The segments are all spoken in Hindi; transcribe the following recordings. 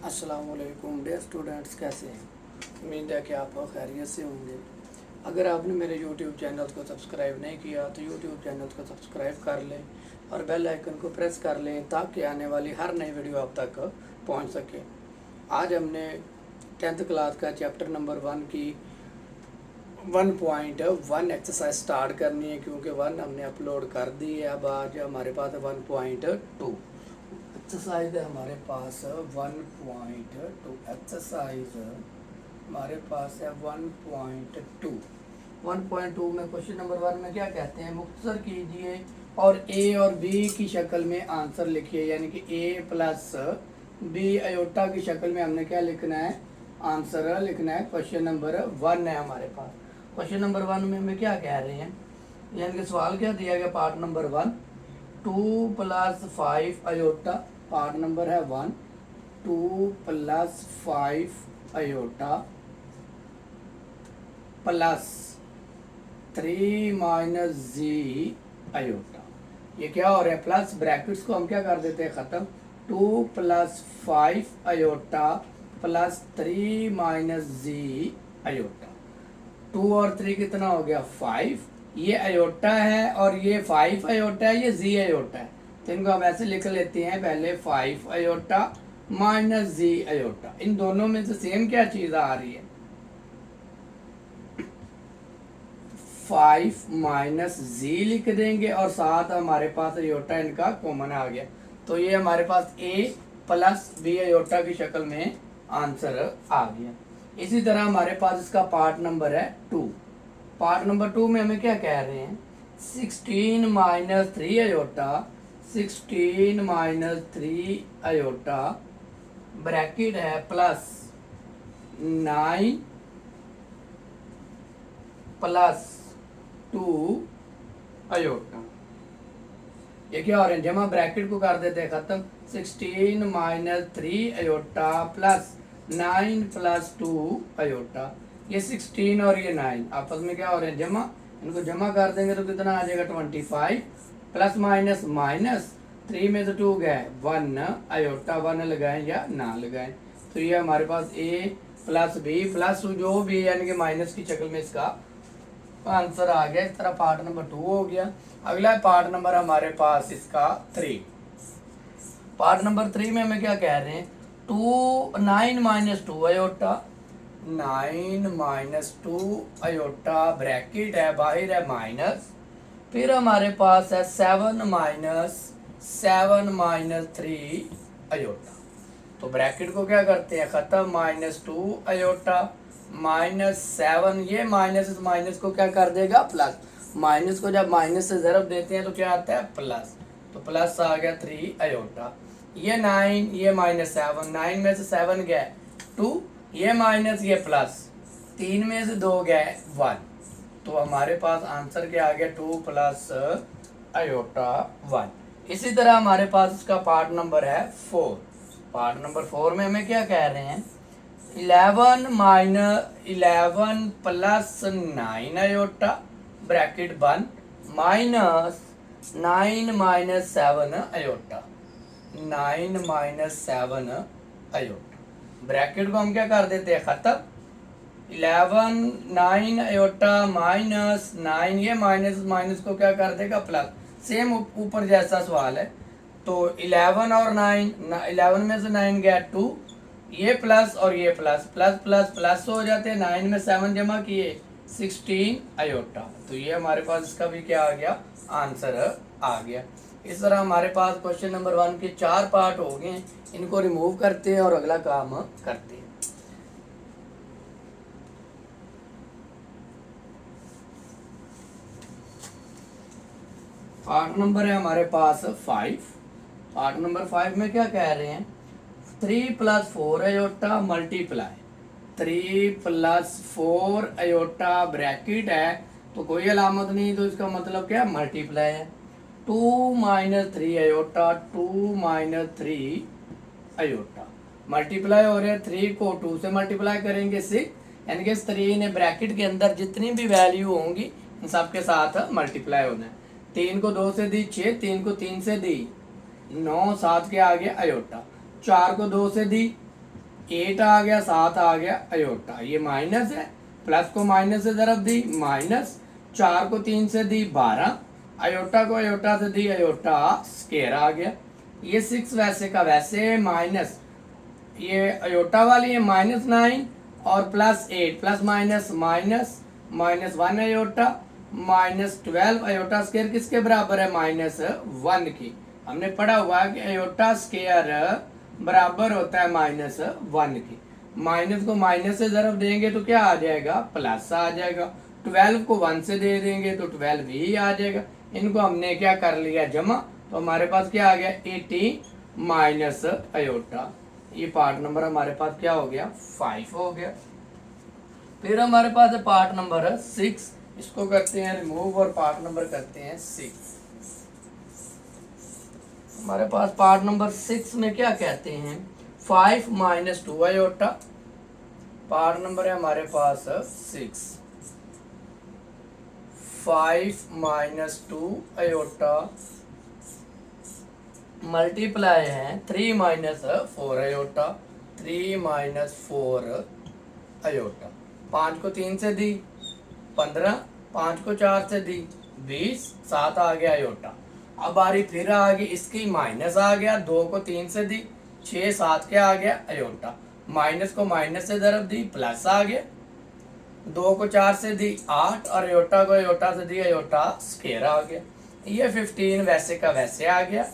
अस्सलाम वालेकुम डियर स्टूडेंट्स, कैसे हैं? उम्मीद है कि आप खैरियत से होंगे। अगर आपने मेरे YouTube चैनल को सब्सक्राइब नहीं किया तो YouTube चैनल को सब्सक्राइब कर लें और बेल आइकन को प्रेस कर लें ताकि आने वाली हर नई वीडियो आप तक पहुंच सके। आज हमने 10th क्लास का चैप्टर नंबर 1 की 1.1 एक्सरसाइज स्टार्ट करनी है, क्योंकि 1 हमने अपलोड कर दी है। अब आज हमारे पास 1.2 एक्सरसाइज है। हमारे पास 1.2 एक्सरसाइज हमारे पास है 1.2। 1.2 में क्वेश्चन नंबर 1 में क्या कहते हैं, मुख्तसर कीजिए और ए और बी की शक्ल में आंसर लिखिए। यानी कि ए प्लस बी अयोटा की शक्ल में हमने क्या लिखना है, आंसर लिखना है। क्वेश्चन नंबर 1 है हमारे पास। क्वेश्चन नंबर 1 में हमें क्या कह रहे हैं, यानी कि सवाल क्या दिया गया, part number 1 2 + 5 iota. Part number है 1 2 + 5 अयोटा प्लस 3 - z अयोटा। ये क्या हो रहा है, प्लस ब्रैकेट्स को हम क्या कर देते हैं ख़त्म। 2 + 5 अयोटा प्लस 3 - z अयोटा। 2 और 3 कितना हो गया, 5। ये अयोटा है और ये 5 अयोटा है, ये z अयोटा है। तो इनको हम ऐसे लिख लेते हैं, पहले 5 अयोटा माइनस z अयोटा। इन दोनों में से सेम क्या चीज़ आ रही है, 5 - z लिख देंगे और साथ हमारे पास अयोटा इनका कॉमन आ गया। तो ये हमारे पास a प्लस b अयोटा की शक्ल में आंसर आ गया। इसी तरह हमारे पास इसका पार्ट नंबर है 2। पार्ट नंबर 2 में हमें क्या कह रहे हैं, 16 - 3 अयोटा 16 - 3 अयोटा ब्रैकेट है प्लस 9 + 2 अयोटा। ये क्या हो रहे हैं, जमा ब्रैकेट को कर देते हैं ख़त्म। 16 - 3 अयोटा प्लस 9 + 2 अयोटा। ये 16 और ये 9 आपस में क्या हो रहे हैं, जमा। इनको जमा कर देंगे तो कितना आ जाएगा, 25 प्लस माइनस माइनस 3 में से 2 गए 1 अयोटा 1 लगाएं या ना लगाएं। तो ये हमारे पास a प्लस बी प्लस जो भी यानी कि माइनस की शक्ल में इसका आंसर आ गया। इस तरह पार्ट नंबर 2 हो गया। अगला पार्ट नंबर हमारे पास इसका 3। पार्ट नंबर 3 में हमें क्या कह रहे हैं, 9 - 2 अयोटा 9 - 2 अयोटा ब्रैकेट है, बाहर है माइनस। फिर हमारे पास है 7 - 3 अयोटा। तो ब्रैकेट को क्या करते हैं ख़त्म, -2 अयोटा -7। ये माइनस इस माइनस को क्या कर देगा, प्लस। माइनस को जब माइनस से ज़रब देते हैं तो क्या आता है, प्लस। तो प्लस आ गया 3 अयोटा। ये 9, ये -7, 9 में से 7 गए 2, ये माइनस ये प्लस, 3 में से 2 गए 1। तो हमारे पास आंसर क्या आ गया, 2 + अयोटा 1। इसी तरह हमारे पास इसका पार्ट नंबर है 4। पार्ट नंबर 4 में हमें क्या कह रहे हैं, 11 + 9 अयोटा ब्रैकेट बंद माइनस 9 - 7 अयोटा 9 - 7 अयोटा। ब्रैकेट को हम क्या कर देते हैं ख़त्म। 11 9 अयोटा माइनस 9, ये माइनस माइनस को क्या कर देगा, प्लस। सेम ऊपर जैसा सवाल है। तो 11 और 9, 11 में से 9 गया 2, ये प्लस और ये प्लस, प्लस प्लस प्लस हो जाते हैं। 9 में 7 जमा किए 16 अयोटा। तो ये हमारे पास इसका भी क्या आ गया, आंसर आ गया। इस तरह हमारे पास क्वेश्चन नंबर 1 के 4 पार्ट हो गए। इनको रिमूव करते हैं और अगला काम करते हैं। पार्ट नंबर है हमारे पास 5। पार्ट नंबर 5 में क्या कह रहे हैं, 3 + 4 अयोटा मल्टीप्लाई 3 + 4 अयोटा ब्रैकेट है, तो कोई अलामत नहीं, तो इसका मतलब क्या, मल्टीप्लाई है। 2 - 3 अयोटा 2 - 3 अयोटा मल्टीप्लाई हो रहे हैं। 3 को 2 से मल्टीप्लाई करेंगे 6, यानी कि 3 ने ब्रैकेट के अंदर जितनी भी वैल्यू होंगी इन सबके साथ मल्टीप्लाई होना है। 3 को 2 से दी 6, 3 को 3 से दी 9, 7 के आगे अयोटा। 4 को 2 से दी 8 आ गया, 7 आ गया अयोटा। ये माइनस है, प्लस को माइनस से ज़रब दी माइनस, 4 को 3 से दी 12, अयोटा को अयोटा से दी अयोटा स्केयर आ गया। ये 6 वैसे का वैसे माइनस ये अयोटा वाली है -9 और +8 plus minus minus -1 iota -12 iota square किसके बराबर है -1 की। हमने पढ़ा हुआ है कि अयोटा स्केयर बराबर होता है -1 की। माइनस को माइनस से ज़रब देंगे तो क्या आ जाएगा, प्लस आ जाएगा। 12 को 1 से दे देंगे तो 12 ही आ जाएगा। इनको हमने क्या कर लिया जमा, तो हमारे पास क्या आ गया 80 माइनस अयोटा। ये पार्ट नंबर हमारे पास क्या हो गया 5 हो गया। फिर हमारे पास है पार्ट नंबर 6, इसको करते हैं रिमूव और पार्ट नंबर करते हैं 6। हमारे पास पार्ट नंबर 6 में क्या कहते हैं 5 - 2 अयोटा। पार्ट नंबर है हमारे पास 6, 5 - 2 अयोटा मल्टीप्लाई है 3 - 4 अयोटा, 3 - 4 अयोटा। 5 को 3 से दी 15, 5 को 4 से दी 20, 7 आ गया अयोटा। अब बारी फिर आ गई इसकी माइनस आ गया, 2 को 3 से दी 6, 7 क्या आ गया अयोटा। माइनस को माइनस से ज़रब दी प्लस आ गया, 2 को 4 से दी 8 और अयोटा को अयोटा से दी अयोटा स्केयर आ गया। ये 15 वैसे का वैसे आ गया।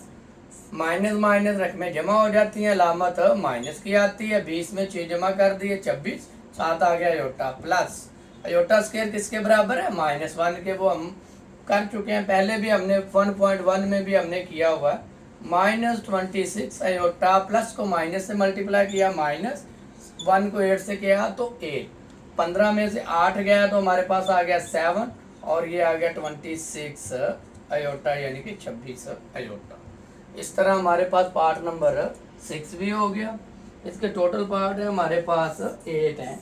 माइनस माइनस रकमें जमा हो जाती हैं, अलामत माइनस की आती है। 20 में 6 जमा कर दिए 26, 7 आ गया अयोटा प्लस अयोटा स्केयर किसके बराबर है -1 के। वो हम कर चुके हैं पहले भी, हमने 1.1 में भी हमने किया हुआ है। -26 अयोटा, प्लस को माइनस से मल्टीप्लाई किया -1 को 8 से किया तो 8, 15 में से 8 गया तो हमारे पास आ गया 7 और ये आ गया 26 अयोटा यानी कि 26 अयोटा। इस तरह हमारे पास पार्ट नंबर 6 भी हो गया। इसके टोटल पार्ट है हमारे पास 8 हैं,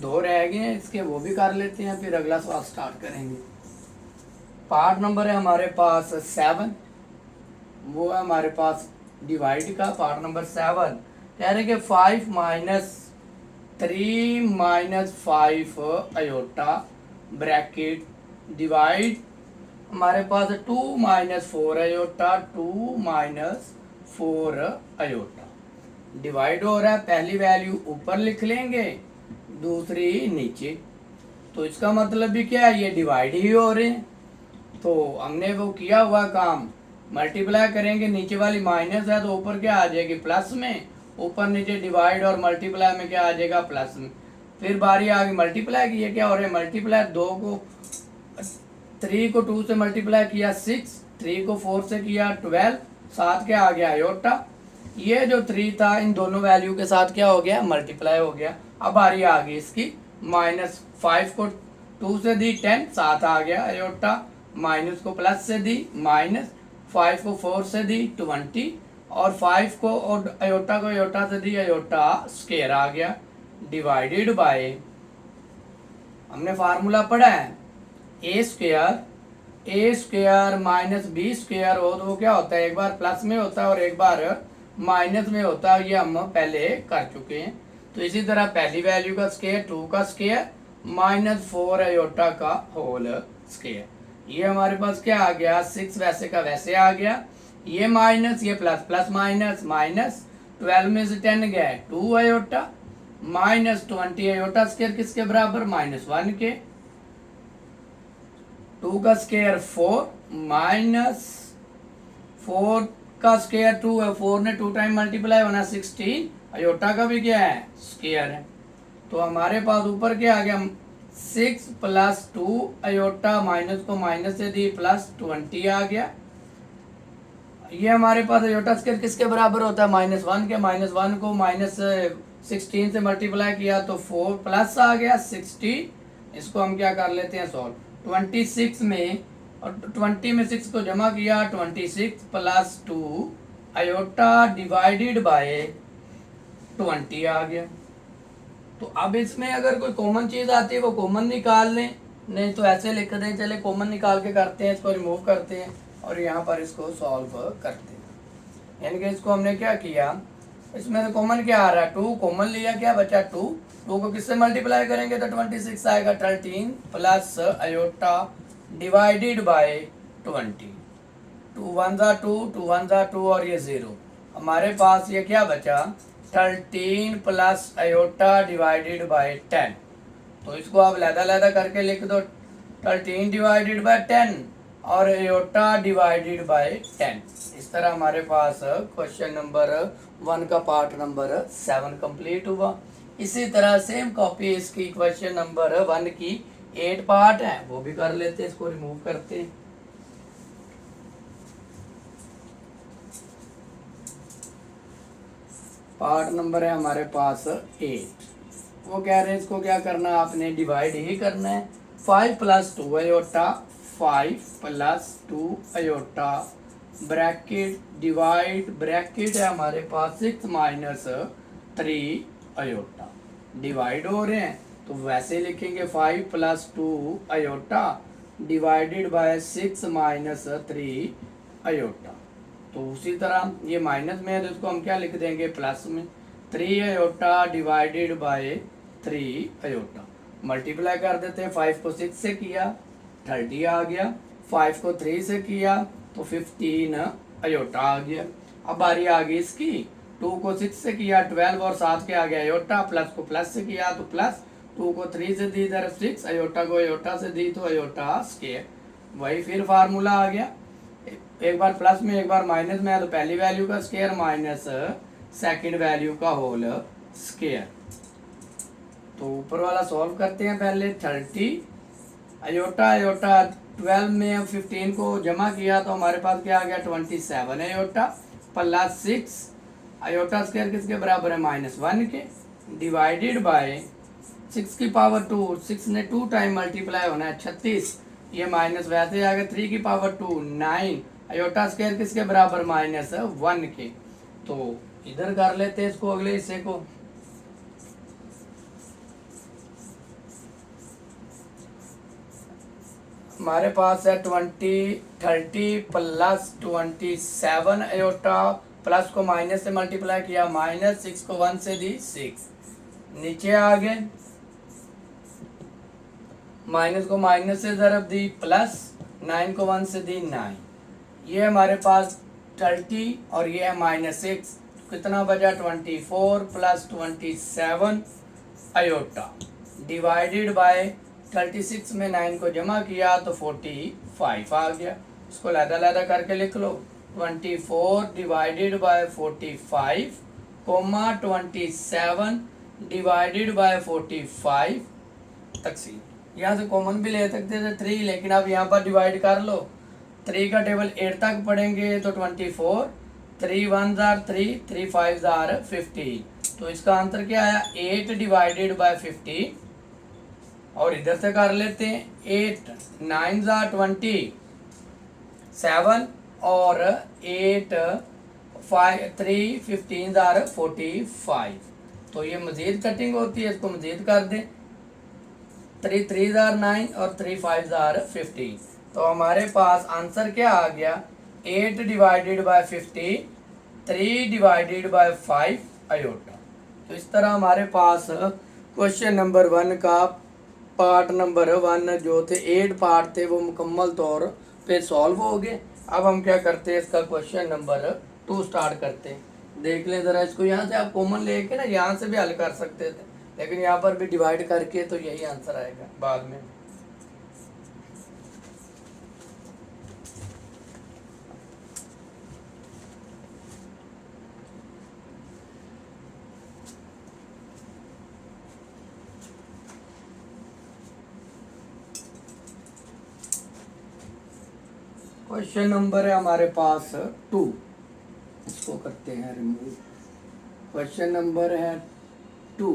2 रह गए हैं इसके, वो भी कर लेते हैं फिर अगला सवाल स्टार्ट करेंगे। पार्ट नंबर है हमारे पास 7, वो है हमारे पास डिवाइड का। पार्ट नंबर 7 कह रहे कि 5 - 3 - 5 अयोटा ब्रैकेट डिवाइड हमारे पास 2 - 4 अयोटा, 2 - 4 अयोटा। डिवाइड हो रहा है, पहली वैल्यू ऊपर लिख लेंगे दूसरी नीचे, तो इसका मतलब भी क्या है ये डिवाइड ही हो रहे हैं। तो हमने वो किया हुआ काम, मल्टीप्लाई करेंगे, नीचे वाली माइनस है तो ऊपर क्या आ जाएगी प्लस में, ऊपर नीचे डिवाइड और मल्टीप्लाई में क्या आ जाएगा प्लस में। फिर बारी आ गई मल्टीप्लाई की, ये क्या हो रहा है मल्टीप्लाई, 3 को 2 से मल्टीप्लाई किया 6, 3 को 4 से किया 12, 7 क्या आ गया अयोटा। ये जो 3 था इन दोनों वैल्यू के साथ क्या हो गया मल्टीप्लाई हो गया। अब बारी आ गई इसकी, -5 को 2 से दी 10, 7 आ गया अयोटा, माइनस को प्लस से दी -5 को 4 से दी 20 और 5 को और अयोटा को अयोटा से दी अयोटा स्केयर आ गया। डिवाइडेड बाय, हमने फार्मूला पढ़ा है ए स्क्वायर -b स्क्वायर हो तो वो क्या होता है, एक बार प्लस में होता है और एक बार माइनस में होता है, ये हम पहले कर चुके हैं। तो इसी तरह पहली वैल्यू का स्क्वायर 2 का स्क्वायर -4 अयोटा का होल स्क्वायर। ये हमारे पास क्या आ गया 6 वैसे का वैसे आ गया। ये माइनस ये प्लस, प्लस माइनस माइनस, 12 में से 10 गया 2 अयोटा, -20 अयोटा स्क्वायर किसके बराबर -1 के। 2 का स्क्वायर 4 -4 का स्क्वायर 2 है, 4 ने 2 टाइम मल्टीप्लाई होना 16, अयोटा का भी क्या है स्क्वायर है। तो हमारे पास ऊपर क्या आ गया 6 + 2 अयोटा, माइनस को माइनस से दी +20 आ गया। ये हमारे पास अयोटा स्क्वायर किसके बराबर होता है -1 के। -1 को -16 से मल्टीप्लाई किया तो 4 प्लस आ गया 16, इसको हम क्या कर लेते हैं सॉल्व। 26 में और 20 में 6 को जमा किया 26 + 2 अयोटा डिवाइडेड बाय 20 आ गया। तो अब इसमें अगर कोई कॉमन चीज़ आती है वो कॉमन निकाल लें, नहीं तो ऐसे लिख दें। चले कॉमन निकाल के करते हैं, इसको रिमूव करते हैं और यहाँ पर इसको सॉल्व करते हैं। यानी कि इसको हमने क्या किया, इसमें से कॉमन क्या आ रहा है, 2 कॉमन लिया, क्या बचा 2, 2 को किससे मल्टीप्लाई करेंगे तो 26 आएगा, 13 प्लस अयोटा डिवाइडेड बाय 20, 2 1 जा 2, 2 1 जा 2 और ये 0, हमारे पास ये क्या बचा 13 प्लस अयोटा डिवाइडेड बाय 10। तो इसको आप लैदा करके लिख दो, 13 डिवाइडेड बाय 10 और अयोटा डिवाइडेड बाय 10। इस तरह हमारे पास क्वेश्चन नंबर 1 का पार्ट नंबर 7 कंप्लीट हुआ। इसी तरह सेम कॉपी इसकी क्वेश्चन नंबर 1 की 8 पार्ट है, वो भी कर लेते हैं, इसको रिमूव करते हैं। पार्ट नंबर है हमारे पास 8, वो कह रहे हैं इसको क्या करना है, आपने डिवाइड ही करना है। 5 plus 2 iota, 5 plus 2 iota bracket divide, bracket है हमारे पास 6 माइनस 3 अयोटा, डिवाइड हो रहे हैं तो वैसे लिखेंगे 5 plus 2 iota divided by 6 minus 3 iota. तो उसी तरह ये माइनस में है तो इसको हम क्या लिख देंगे प्लस में, 3 iota divided by 3 iota. Multiply कर देते हैं, 5 को 6 से किया 30 आ गया, 5 को 3 से किया तो 15 अयोटा आ गया। अब बारी आ गई इसकी, 2 को 6 से किया 12 और 7 के आ गया अयोटा, प्लस को प्लस से किया तो प्लस, 2 को 3 से दी इधर 6, अयोटा को अयोटा से दी तो अयोटा स्क्वायर, वही फिर फार्मूला आ गया, एक बार प्लस में एक बार माइनस में है तो पहली वैल्यू का स्क्वायर माइनस सेकंड वैल्यू का होल स्क्वायर। तो ऊपर वाला सॉल्व करते हैं पहले, 30 अयोटा अयोटा 12 में 15 को जमा किया तो हमारे पास क्या आ गया 27 अयोटा प्लस 6 अयोटा स्क्वायर किसके बराबर है -1 के, डिवाइडेड बाय 6 की पावर 2, 6 ने 2 टाइम मल्टीप्लाई होना है 36, ये माइनस वैसे आ गया 3 की पावर 2 9 अयोटा स्क्वायर किसके बराबर -1 के। तो इधर कर लेते हैं इसको, अगले हिस्से को। हमारे पास है 30 प्लस 27 अयोटा, प्लस को माइनस से मल्टीप्लाई किया, -6 को 1 से दी 6, नीचे आ गए माइनस को माइनस से ज़रब दी, प्लस 9 को 1 से दी 9, ये हमारे पास 30 और ये है -6, कितना बचा 24 प्लस 27 अयोटा डिवाइडेड बाय 36 में 9 को जमा किया तो 45 आ गया। इसको लैदा करके लिख लो, 24 divided by 45 comma 27 divided by 45 तकसीम। यहाँ से कॉमन भी ले सकते थे 3, लेकिन अब यहाँ पर डिवाइड कर लो, 3 का टेबल 8 तक पढ़ेंगे तो 24, 3 1 आर 3, 3 5 आर 15, तो इसका आंसर क्या आया 8 डिवाइडेड बाय 50। और इधर से कर लेते हैं 8 9 आर 27 और 8 5 3 15 आर 45, तो ये मजीद कटिंग होती है, इसको मजीद कर दें, 3 3 आर 9 और 3 5 आर 15, तो हमारे पास आंसर क्या आ गया 8 divided by 50, 3 divided by 5 iota. तो इस तरह हमारे पास क्वेश्चन नंबर 1 का पार्ट नंबर 1 जो थे 8 पार्ट थे वो मुकम्मल तौर पे सॉल्व हो गए। अब हम क्या करते हैं, इसका क्वेश्चन नंबर 2 स्टार्ट करते हैं। देख लें ज़रा इसको, यहाँ से आप कॉमन लेके ना यहाँ से भी हल कर सकते थे, लेकिन यहाँ पर भी डिवाइड करके तो यही आंसर आएगा बाद में। क्वेश्चन नंबर है हमारे पास 2, इसको करते हैं रिमूव। क्वेश्चन नंबर है 2,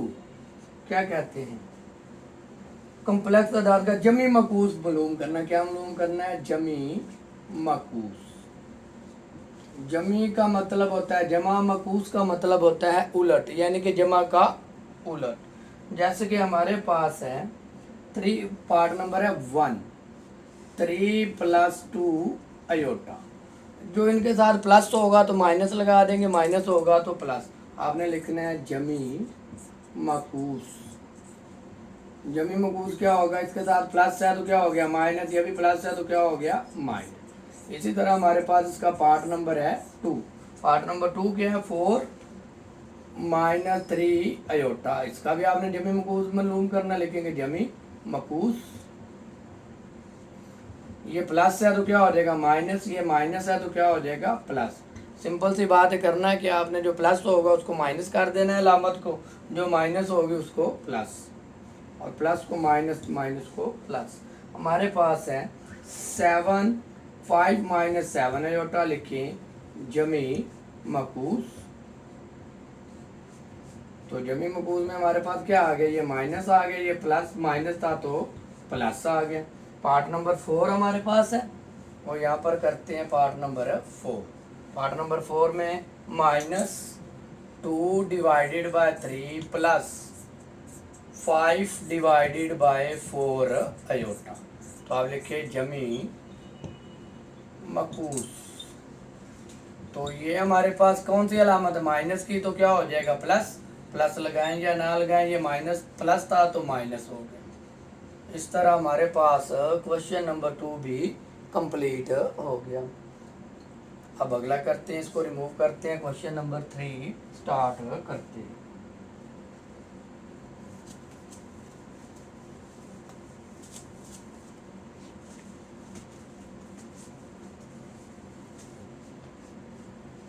क्या कहते हैं, कम्प्लेक्स अदाद का जमी मकूस मालूम करना। क्या मालूम करना है, जमी मकूस। जमी का मतलब होता है जमा, मकूस का मतलब होता है उलट, यानी कि जमा का उलट। जैसे कि हमारे पास है 3, पार्ट नंबर है 1, 3 प्लस 2 अयोटा, जो इनके साथ प्लस होगा तो माइनस लगा देंगे, माइनस होगा तो प्लस। आपने लिखना है जमी मकूस। जमी मकूस क्या होगा, इसके साथ प्लस है तो क्या हो गया माइनस, ये भी प्लस है तो क्या हो गया माइनस। इसी तरह हमारे पास इसका पार्ट नंबर है 2। पार्ट नंबर 2 क्या है 4 माइनस 3 अयोटा। इसका भी आपने जमी मकूस मालूम करना, लिखेंगे जमी मकूस। ये प्लस है तो क्या हो जाएगा माइनस, ये माइनस है तो क्या हो जाएगा प्लस। सिंपल सी बात है, करना है कि आपने जो प्लस होगा उसको माइनस कर देना है अलामत को, जो माइनस होगी उसको प्लस, और प्लस को माइनस, माइनस को प्लस। हमारे पास है 7 5 माइनस 7 अयोटा। लिखें जमी मकूस। तो जमी मकूस में हमारे पास क्या आ गया, ये माइनस आ गया, ये प्लस माइनस था तो प्लस आ गया। पार्ट नंबर 4 हमारे पास है, और यहाँ पर करते हैं पार्ट नंबर 4। पार्ट नंबर 4 में -2 divided by 3 plus 5 divided by 4 iota. तो आप लिखिए जमी मकूस। तो ये हमारे पास कौन सी अलामत है माइनस की, तो क्या हो जाएगा प्लस। प्लस लगाएं या ना लगाएं, ये माइनस प्लस था तो माइनस हो गया। इस तरह हमारे पास क्वेश्चन नंबर 2 भी कंप्लीट हो गया। अब अगला करते हैं, इसको रिमूव करते हैं, क्वेश्चन नंबर 3 स्टार्ट करते हैं।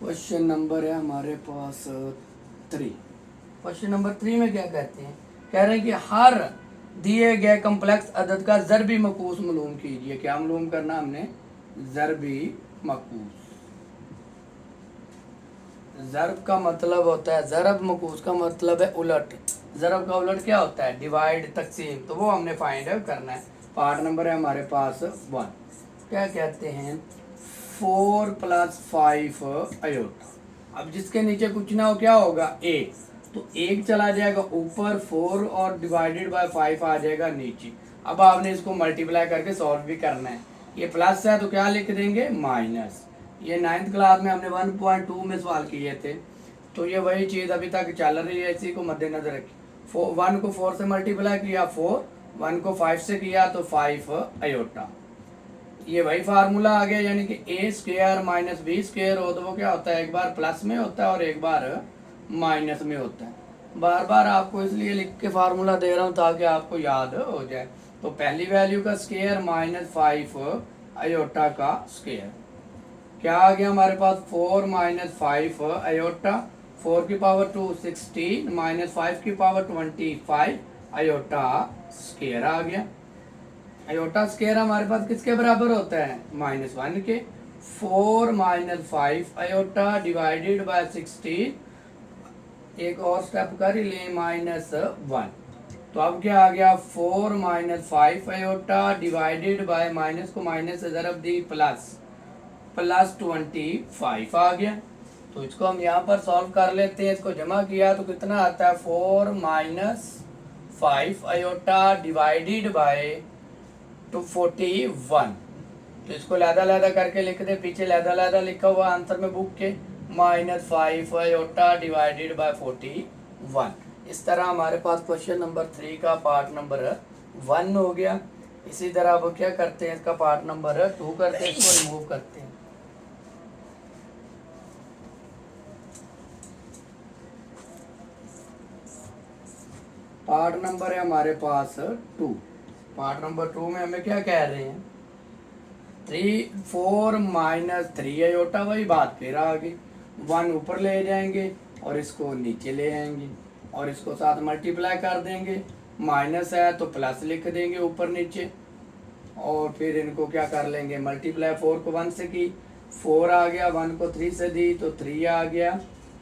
क्वेश्चन नंबर है हमारे पास 3। क्वेश्चन नंबर 3 में क्या कहते हैं, कह रहे हैं कि हर दिए गए कम्प्लेक्स अदद का ज़रबी मकूस मालूम कीजिए। क्या मालूम करना हमने, ज़रबी मकूस। ज़रब का मतलब होता है, ज़रब मकूस का मतलब है उलट। ज़रब का उलट क्या होता है, डिवाइड, तकसीम। तो वो हमने फाइंड आउट करना है। पार्ट नंबर है हमारे पास 1। क्या कहते हैं 4 + 5 अयोटा। अब जिसके नीचे कुछ ना हो क्या होगा 1, तो 1 चला जाएगा ऊपर, 4 और डिवाइडेड बाय 5 आ जाएगा नीचे। अब आपने इसको मल्टीप्लाई करके सॉल्व भी करना है। ये प्लस है तो क्या लिख देंगे माइनस। ये 9th क्लास में हमने 1.2 में सवाल किए थे, तो ये वही चीज़ अभी तक चल रही है, इसी को मद्देनजर रखिए। 1 को 4 से मल्टीप्लाई किया 4, 1 को 5 से किया तो 5 अयोटा। ये वही फार्मूला आ गया, यानी कि a² - b² हो तो वो क्या होता है, एक बार प्लस में होता है और एक बार माइनस में होता है। बार बार आपको इसलिए लिख के फार्मूला दे रहा हूँ ताकि आपको याद हो जाए। तो पहली वैल्यू का स्क्वायर -5 अयोटा का स्क्वायर। क्या आ गया हमारे पास 4 - 5 अयोटा। 4 की पावर 2 16 -5 की पावर 25 अयोटा स्क्वायर आ गया। अयोटा स्क्वायर हमारे पास किसके बराबर होता है, -1 के। 4 - 5 अयोटा डिवाइडेड बाय 16। एक और स्टेप कर ही लें, -1। तो अब क्या आ गया 4 - 5 अयोटा डिवाइडेड बाय, माइनस को माइनस से ज़रब दी, +25 आ गया। तो इसको हम यहाँ पर सॉल्व कर लेते हैं। इसको जमा किया तो कितना आता है 4 - 5 अयोटा डिवाइडेड बाय 241। तो इसको लहदा करके लिख दे, पीछे लहदा लिखा हुआ आंसर में बुक के, -5 अयोटा डिवाइडेड बाय 41। इस तरह हमारे पास क्वेश्चन नंबर 3 का पार्ट नंबर 1 हो गया। इसी तरह अब क्या करते हैं, इसका पार्ट नंबर 2 करते हैं, इसको रिमूव करते हैं। पार्ट नंबर है हमारे पास 2। पार्ट नंबर 2 में हमें क्या कह रहे हैं 4 - 3 अयोटा, वही बात फिर आ गई। 1 ऊपर ले जाएंगे और इसको नीचे ले आएंगे और इसको साथ मल्टीप्लाई कर देंगे। माइनस है तो प्लस लिख देंगे ऊपर नीचे, और फिर इनको क्या कर लेंगे मल्टीप्लाई। 4 को 1 से की 4 आ गया, 1 को 3 से दी तो 3 आ गया।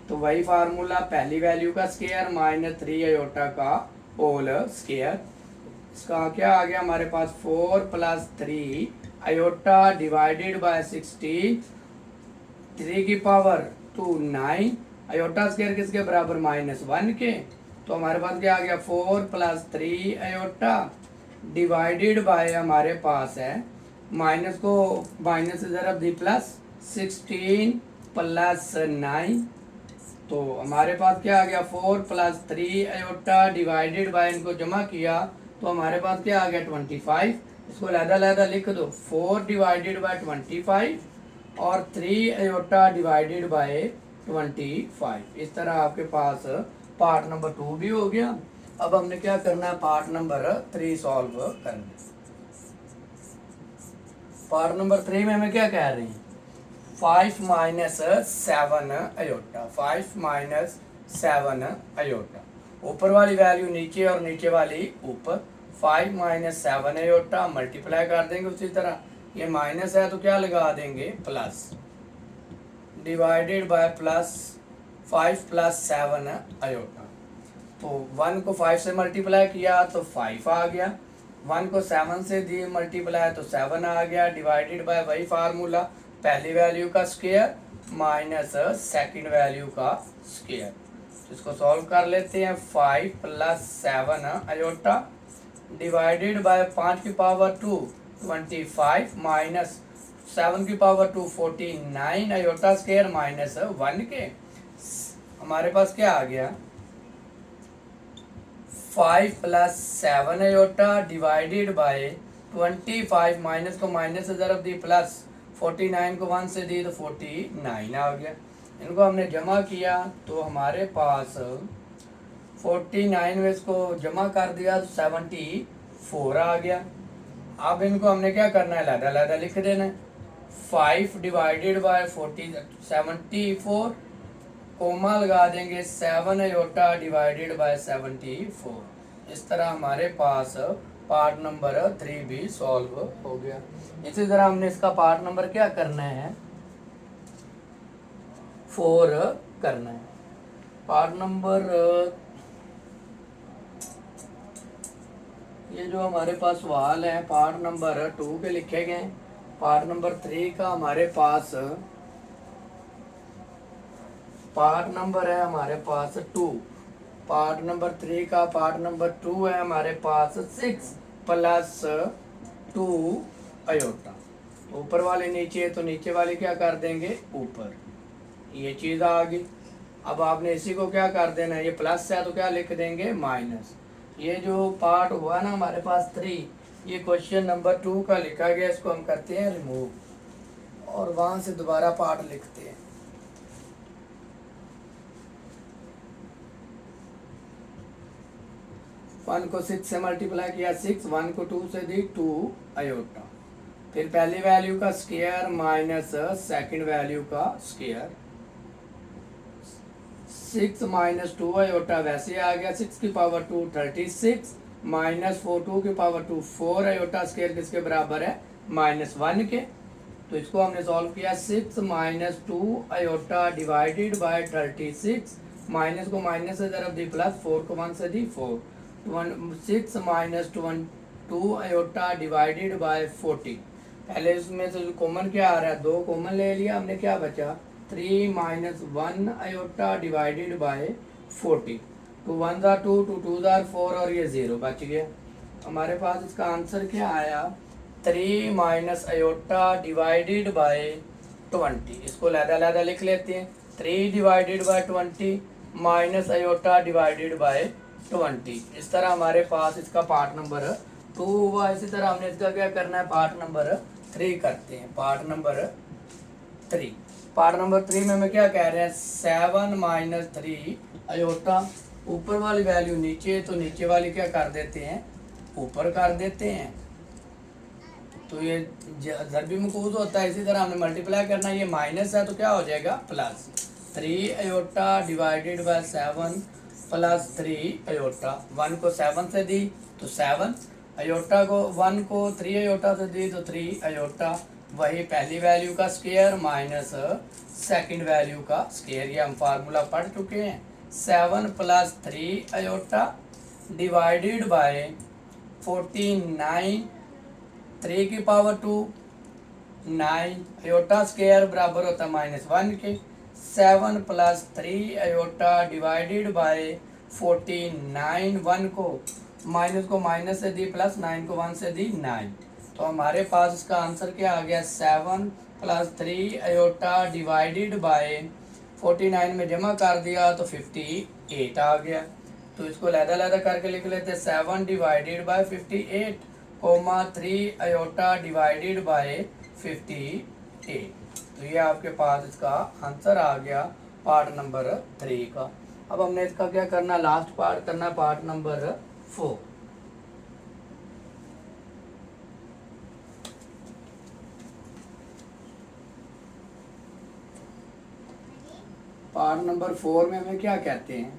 तो वही फार्मूला, पहली वैल्यू का स्क्वायर -3 अयोटा का होल स्क्वायर। इसका क्या आ गया हमारे पास 4 + 3 अयोटा डिवाइडेड बाय 16। 3 की पावर 2 9। अयोटा स्क्वायर किसके बराबर, -1 के। तो हमारे पास क्या आ गया 4 + 3 अयोटा डिवाइडेड बाय, हमारे पास है माइनस को माइनस से ज़रब दी, +16 + 9। तो हमारे पास क्या आ गया 4 प्लस 3 अयोटा डिवाइडेड बाय, इनको जमा किया तो हमारे पास क्या आ गया 25। इसको लहदा लिख दो 4 डिवाइडेड बाय 25 और 3 अयोटा डिवाइडेड बाय 25। इस तरह आपके पास पार्ट नंबर 2 भी हो गया। अब हमने क्या करना है, पार्ट नंबर 3 सॉल्व करना है। पार्ट नंबर 3 में हमें क्या कह रहे हैं, 5 माइनस 7 अयोटा, 5 माइनस 7 अयोटा, ऊपर वाली वैल्यू नीचे और नीचे वाली ऊपर। 5 माइनस 7 अयोटा मल्टीप्लाई कर देंगे उसी तरह, ये माइनस है तो क्या लगा देंगे plus, divided by plus 5 plus 7 iota. तो 1 को 5 से मल्टीप्लाई किया तो 5 आ गया, 1 को 7 से दी मल्टीप्लाई तो 7 आ गया, डिवाइडेड बाय वही फार्मूला, पहली वैल्यू का स्क्वायर माइनस सेकंड वैल्यू का स्क्वायर। इसको सॉल्व कर लेते हैं। 5 प्लस 7 अयोटा डिवाइडेड बाय 5 की पावर 2 25 माइनस 7 की पावर 2 49 अयोटा स्क्वायर माइनस 1 के, हमारे पास क्या आ गया 5 plus 7 iota divided by 25, minus को माइनस से ज़रब दी प्लस 49 को 1 से दी तो 49 आ गया। इनको हमने जमा किया तो हमारे पास 49 में इसको जमा कर दिया तो 74 आ गया। अब इनको हमने क्या करना है, लहदा लिख देना है। 5 डिवाइडेड बाय 74 कोमा लगा देंगे 7 अयोटा डिवाइडेड बाय 74। इस तरह हमारे पास पार्ट नंबर 3 भी सॉल्व हो गया। इसी तरह हमने इसका पार्ट नंबर क्या करना है 4 करना है। पार्ट नंबर ये जो हमारे पास सवाल है पार्ट नंबर 2 के लिखे गए। पार्ट नंबर 3 का हमारे पास पार्ट नंबर है हमारे पास 2। पार्ट नंबर 3 का पार्ट नंबर 2 है हमारे पास 6 प्लस 2 अयोटा। ऊपर वाले नीचे तो नीचे वाले क्या कर देंगे ऊपर, ये चीज़ आ गई। अब आपने इसी को क्या कर देना है, ये प्लस है तो क्या लिख देंगे माइनस। ये जो पार्ट हुआ ना हमारे पास 3, ये क्वेश्चन नंबर 2 का लिखा गया, इसको हम करते हैं रिमूव और वहाँ से दोबारा पार्ट लिखते हैं। 1 को 6 से मल्टीप्लाई किया 6, 1 को 2 से दी 2 अयोटा, फिर पहली वैल्यू का स्क्वायर माइनस सेकंड वैल्यू का स्क्वायर। 6 माइनस 2 अयोटा वैसे आ गया, 6 की पावर 2 36 माइनस 4 2 की पावर 2 4 अयोटा स्क्वायर किसके बराबर है -1 के। तो इसको हमने सॉल्व किया 6 minus 2 iota divided by 36, minus को माइनस से ज़रब दी प्लस 4 को 1 से दी 4, 6 माइनस 2 अयोटा डिवाइडेड बाय 40। पहले इसमें से कॉमन क्या आ रहा है 2 कॉमन ले लिया हमने, क्या बचा 3 माइनस 1 अयोटा डिवाइडेड बाय 40। 2 1 2 2 2 4 और ये 0 बच गया। हमारे पास इसका आंसर क्या आया 3 माइनस अयोटा डिवाइडेड बाय 20। इसको लहदा लिख लेते हैं। 3 divided bye 20 minus iota divided bye 20। इस तरह हमारे पास इसका पार्ट नंबर 2 हुआ। इसी तरह हमने इसका क्या करना है पार्ट नंबर 3 करते हैं। पार्ट नंबर 3, पार्ट नंबर 3 में हमें क्या कह रहे हैं 7 माइनस 3 अयोटा, ऊपर वाली वैल्यू नीचे तो नीचे वाली क्या कर देते हैं ऊपर कर देते हैं। तो ये ज़रबी मकूस होता है। इसी तरह हमने मल्टीप्लाई करना है, ये माइनस है तो क्या हो जाएगा plus 3 iota divided by 7 plus 3 iota. 1 को 7 से दी तो 7 अयोटा को 1 को 3 अयोटा से दी तो 3 अयोटा, वही पहली वैल्यू का स्क्वायर माइनस सेकंड वैल्यू का स्क्वायर। ये हम फार्मूला पढ़ चुके हैं। 7 प्लस 3 अयोटा डिवाइडेड बाय 49, 3 की पावर 2 9 अयोटा स्क्वायर बराबर होता है -1 के। 7 प्लस 3 अयोटा डिवाइडेड बाय 49, 1 को माइनस से दी प्लस 9 को 1 से दी 9। तो हमारे पास इसका आंसर क्या आ गया 7 प्लस 3 अयोटा डिवाइडेड बाय 49 में जमा कर दिया तो 58 आ गया। तो इसको लहदा करके लिख लेते 7 divided by 58 comma 3 iota divided by 58। तो ये आपके पास इसका आंसर आ गया पार्ट नंबर 3 का। अब हमने इसका क्या करना, लास्ट पार्ट करना, पार्ट नंबर 4। पार्ट नंबर 4 में हमें क्या कहते हैं,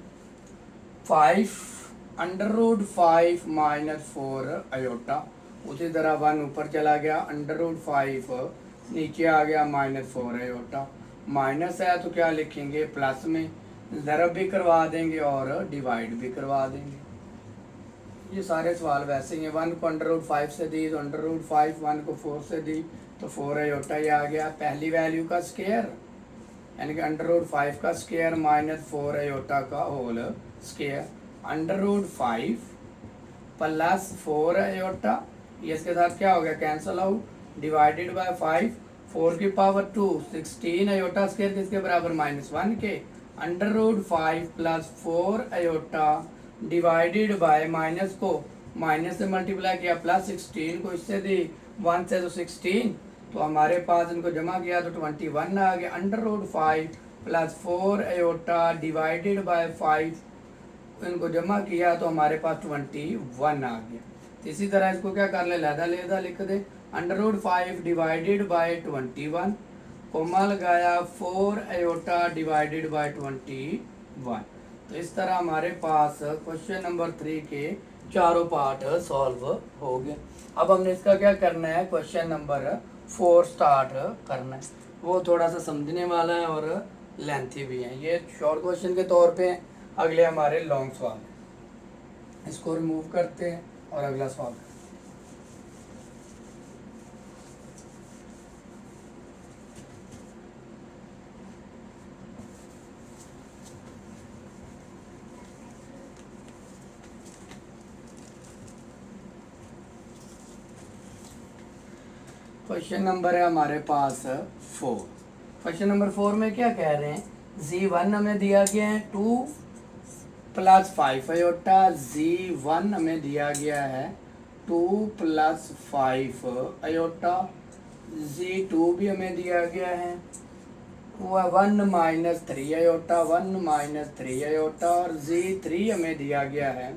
5√5 माइनस 4 आयोटा, उसी तरह 1 ऊपर चला गया, √5 नीचे आ गया, -4 आयोटा। माइनस है तो क्या लिखेंगे, प्लस में ज़रब भी करवा देंगे और डिवाइड भी करवा देंगे। ये सारे सवाल वैसे ही हैं। 1 को √5 से दी तो √5, 1 को 4 से दी तो 4 आयोटा ही आ गया। पहली वैल्यू का स्क्वायर यानी कि √5 का स्क्वायर -4 आयोटा का होल स्क्वायर, √5 प्लस 4 आयोटा, ये इसके साथ क्या हो गया, कैंसल आउट, डिवाइडेड बाय 5, 4 की पावर 2, 16 आयोटा स्क्वायर किसके बराबर, -1 के, √5 plus 4 iota divided bye minus को माइनस से मल्टीप्लाई किया, प्लस 16 को इससे दी 1 से तो 16, तो हमारे पास इनको जमा किया तो 21 आ गया। √5 प्लस 4 आयोटा डिवाइडेड बाय 5 इनको जमा किया तो हमारे पास 21 आ गया। तो इसी तरह इसको क्या कर ले, लहदा लिख दे, √5 डिवाइडेड बाय 21 कोमा लगाया 4 आयोटा डिवाइडेड बाय 21। तो इस तरह हमारे पास क्वेश्चन नंबर 3 के चारों पार्ट सॉल्व हो गए। अब हमने इसका क्या करना है, क्वेश्चन नंबर 4 स्टार्ट करना है। वो थोड़ा सा समझने वाला है और लेंथी भी है। ये शॉर्ट क्वेश्चन के तौर पे हैं, अगले हमारे लॉन्ग सवाल है। इसको रिमूव करते हैं और अगला सवाल करते हैं। क्वेश्चन नंबर है हमारे पास 4। क्वेश्चन नंबर 4 में क्या कह रहे हैं, Z1 हमें दिया गया है 2 प्लस 5 आयोटा, Z1 हमें दिया गया है 2 प्लस 5 आयोटा, Z2 भी हमें दिया गया है 1 माइनस 3 आयोटा, 1 माइनस 3 आयोटा, और Z3 हमें दिया गया है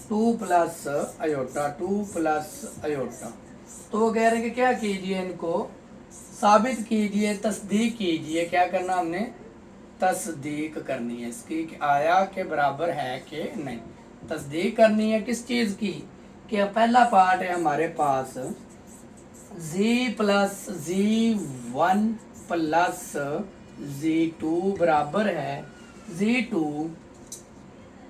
2 प्लस आयोटा, 2 प्लस आयोटा। तो वो कह रहे हैं कि क्या कीजिए, इनको साबित कीजिए, तस्दीक कीजिए। क्या करना हमने, तस्दीक करनी है इसकी कि आया के बराबर है कि नहीं। तस्दीक करनी है किस चीज़ की, कि पहला पार्ट है हमारे पास Z plus Z1 plus Z2 बराबर है Z2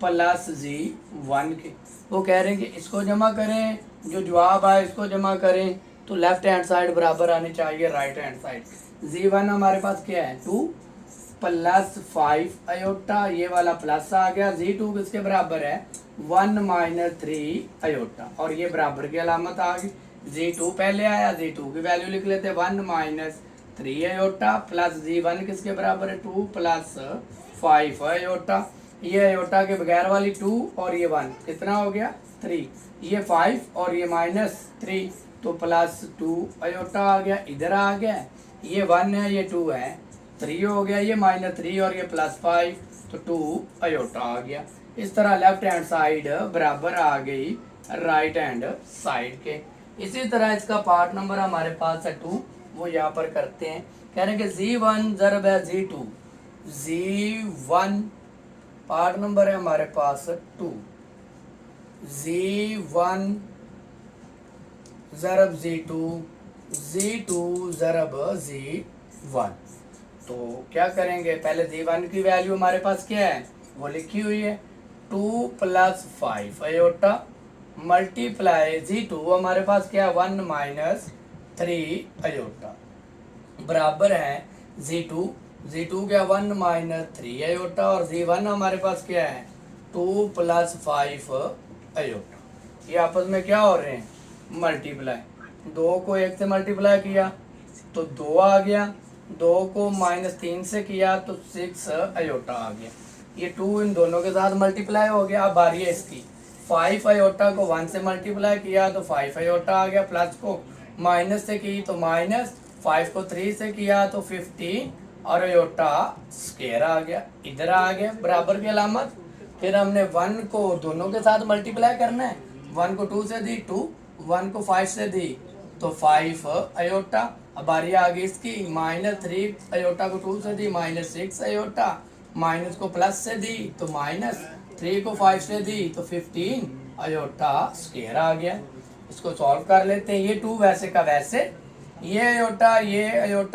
प्लस Z1 के। वो कह रहे हैं कि इसको जमा करें, जो जवाब आए इसको जमा करें तो लेफ्ट हैंड साइड बराबर आनी चाहिए राइट हैंड साइड। Z1 हमारे पास क्या है 2 प्लस 5 आयोटा, ये वाला प्लस आ गया। Z2 किसके बराबर है 1 माइनस 3 आयोटा, और ये बराबर की अलामत आ गई। Z2 पहले आया, Z2 की वैल्यू लिख लेते 1 माइनस 3 आयोटा, प्लस Z1 किसके बराबर है 2 प्लस 5 आयोटा, ये आयोटा के बगैर वाली 2 और ये 1 कितना हो गया 3, ये 5 और ये -3 तो +2 आयोटा आ गया, इधर आ गया, ये 1 है ये 2 है 3 हो गया, ये -3 और ये +5 तो 2 आयोटा आ गया। इस तरह लेफ्ट हैंड साइड बराबर आ गई राइट हैंड साइड के। इसी तरह इसका पार्ट नंबर हमारे पास है 2, वो यहाँ पर करते हैं। कह रहे हैं कि Z1 ज़रब है Z2, Z1 पार्ट नंबर है हमारे पास 2, Z1 ज़रब Z2, Z2 ज़रब Z1। तो क्या करेंगे, पहले Z1 की वैल्यू हमारे पास क्या है वो लिखी हुई है 2 प्लस 5 आयोटा मल्टीप्लाई Z2 हमारे पास क्या है 1 माइनस 3 आयोटा बराबर है Z2 क्या 1 माइनस 3 आयोटा, और Z1 हमारे पास क्या है 2 प्लस 5 आयोटा। ये आपस में क्या हो रहे हैं मल्टीप्लाई, 2 को 1 से मल्टीप्लाई किया तो 2 आ गया, 2 को -3 से किया तो 6 अयोटा आ गया। ये 2 इन दोनों के साथ मल्टीप्लाई हो गया। अब बारी है इसकी। 5 अयोटा को 1 से मल्टीप्लाई किया तो 5 अयोटा आ गया। प्लस को माइनस से की तो माइनस, 5 को 3 से किया तो 15 और अयोटा स्क्वायर आ गया। इधर आ गया बराबर की अलामत। फिर हमने 1 को दोनों के साथ मल्टीप्लाई करना है। 1 को 2 से दी 2, 1 को 5 से दी तो 5 अयोटा। अब बारी आ गई इसकी। -3 अयोटा को 2 से दी -6 अयोटा, माइनस को प्लस से दी तो -3 को 5 से दी तो 15 अयोटा स्क्वायर आ गया। इसको सॉल्व कर लेते हैं। ये 2 वैसे का वैसे, ये अयोटा,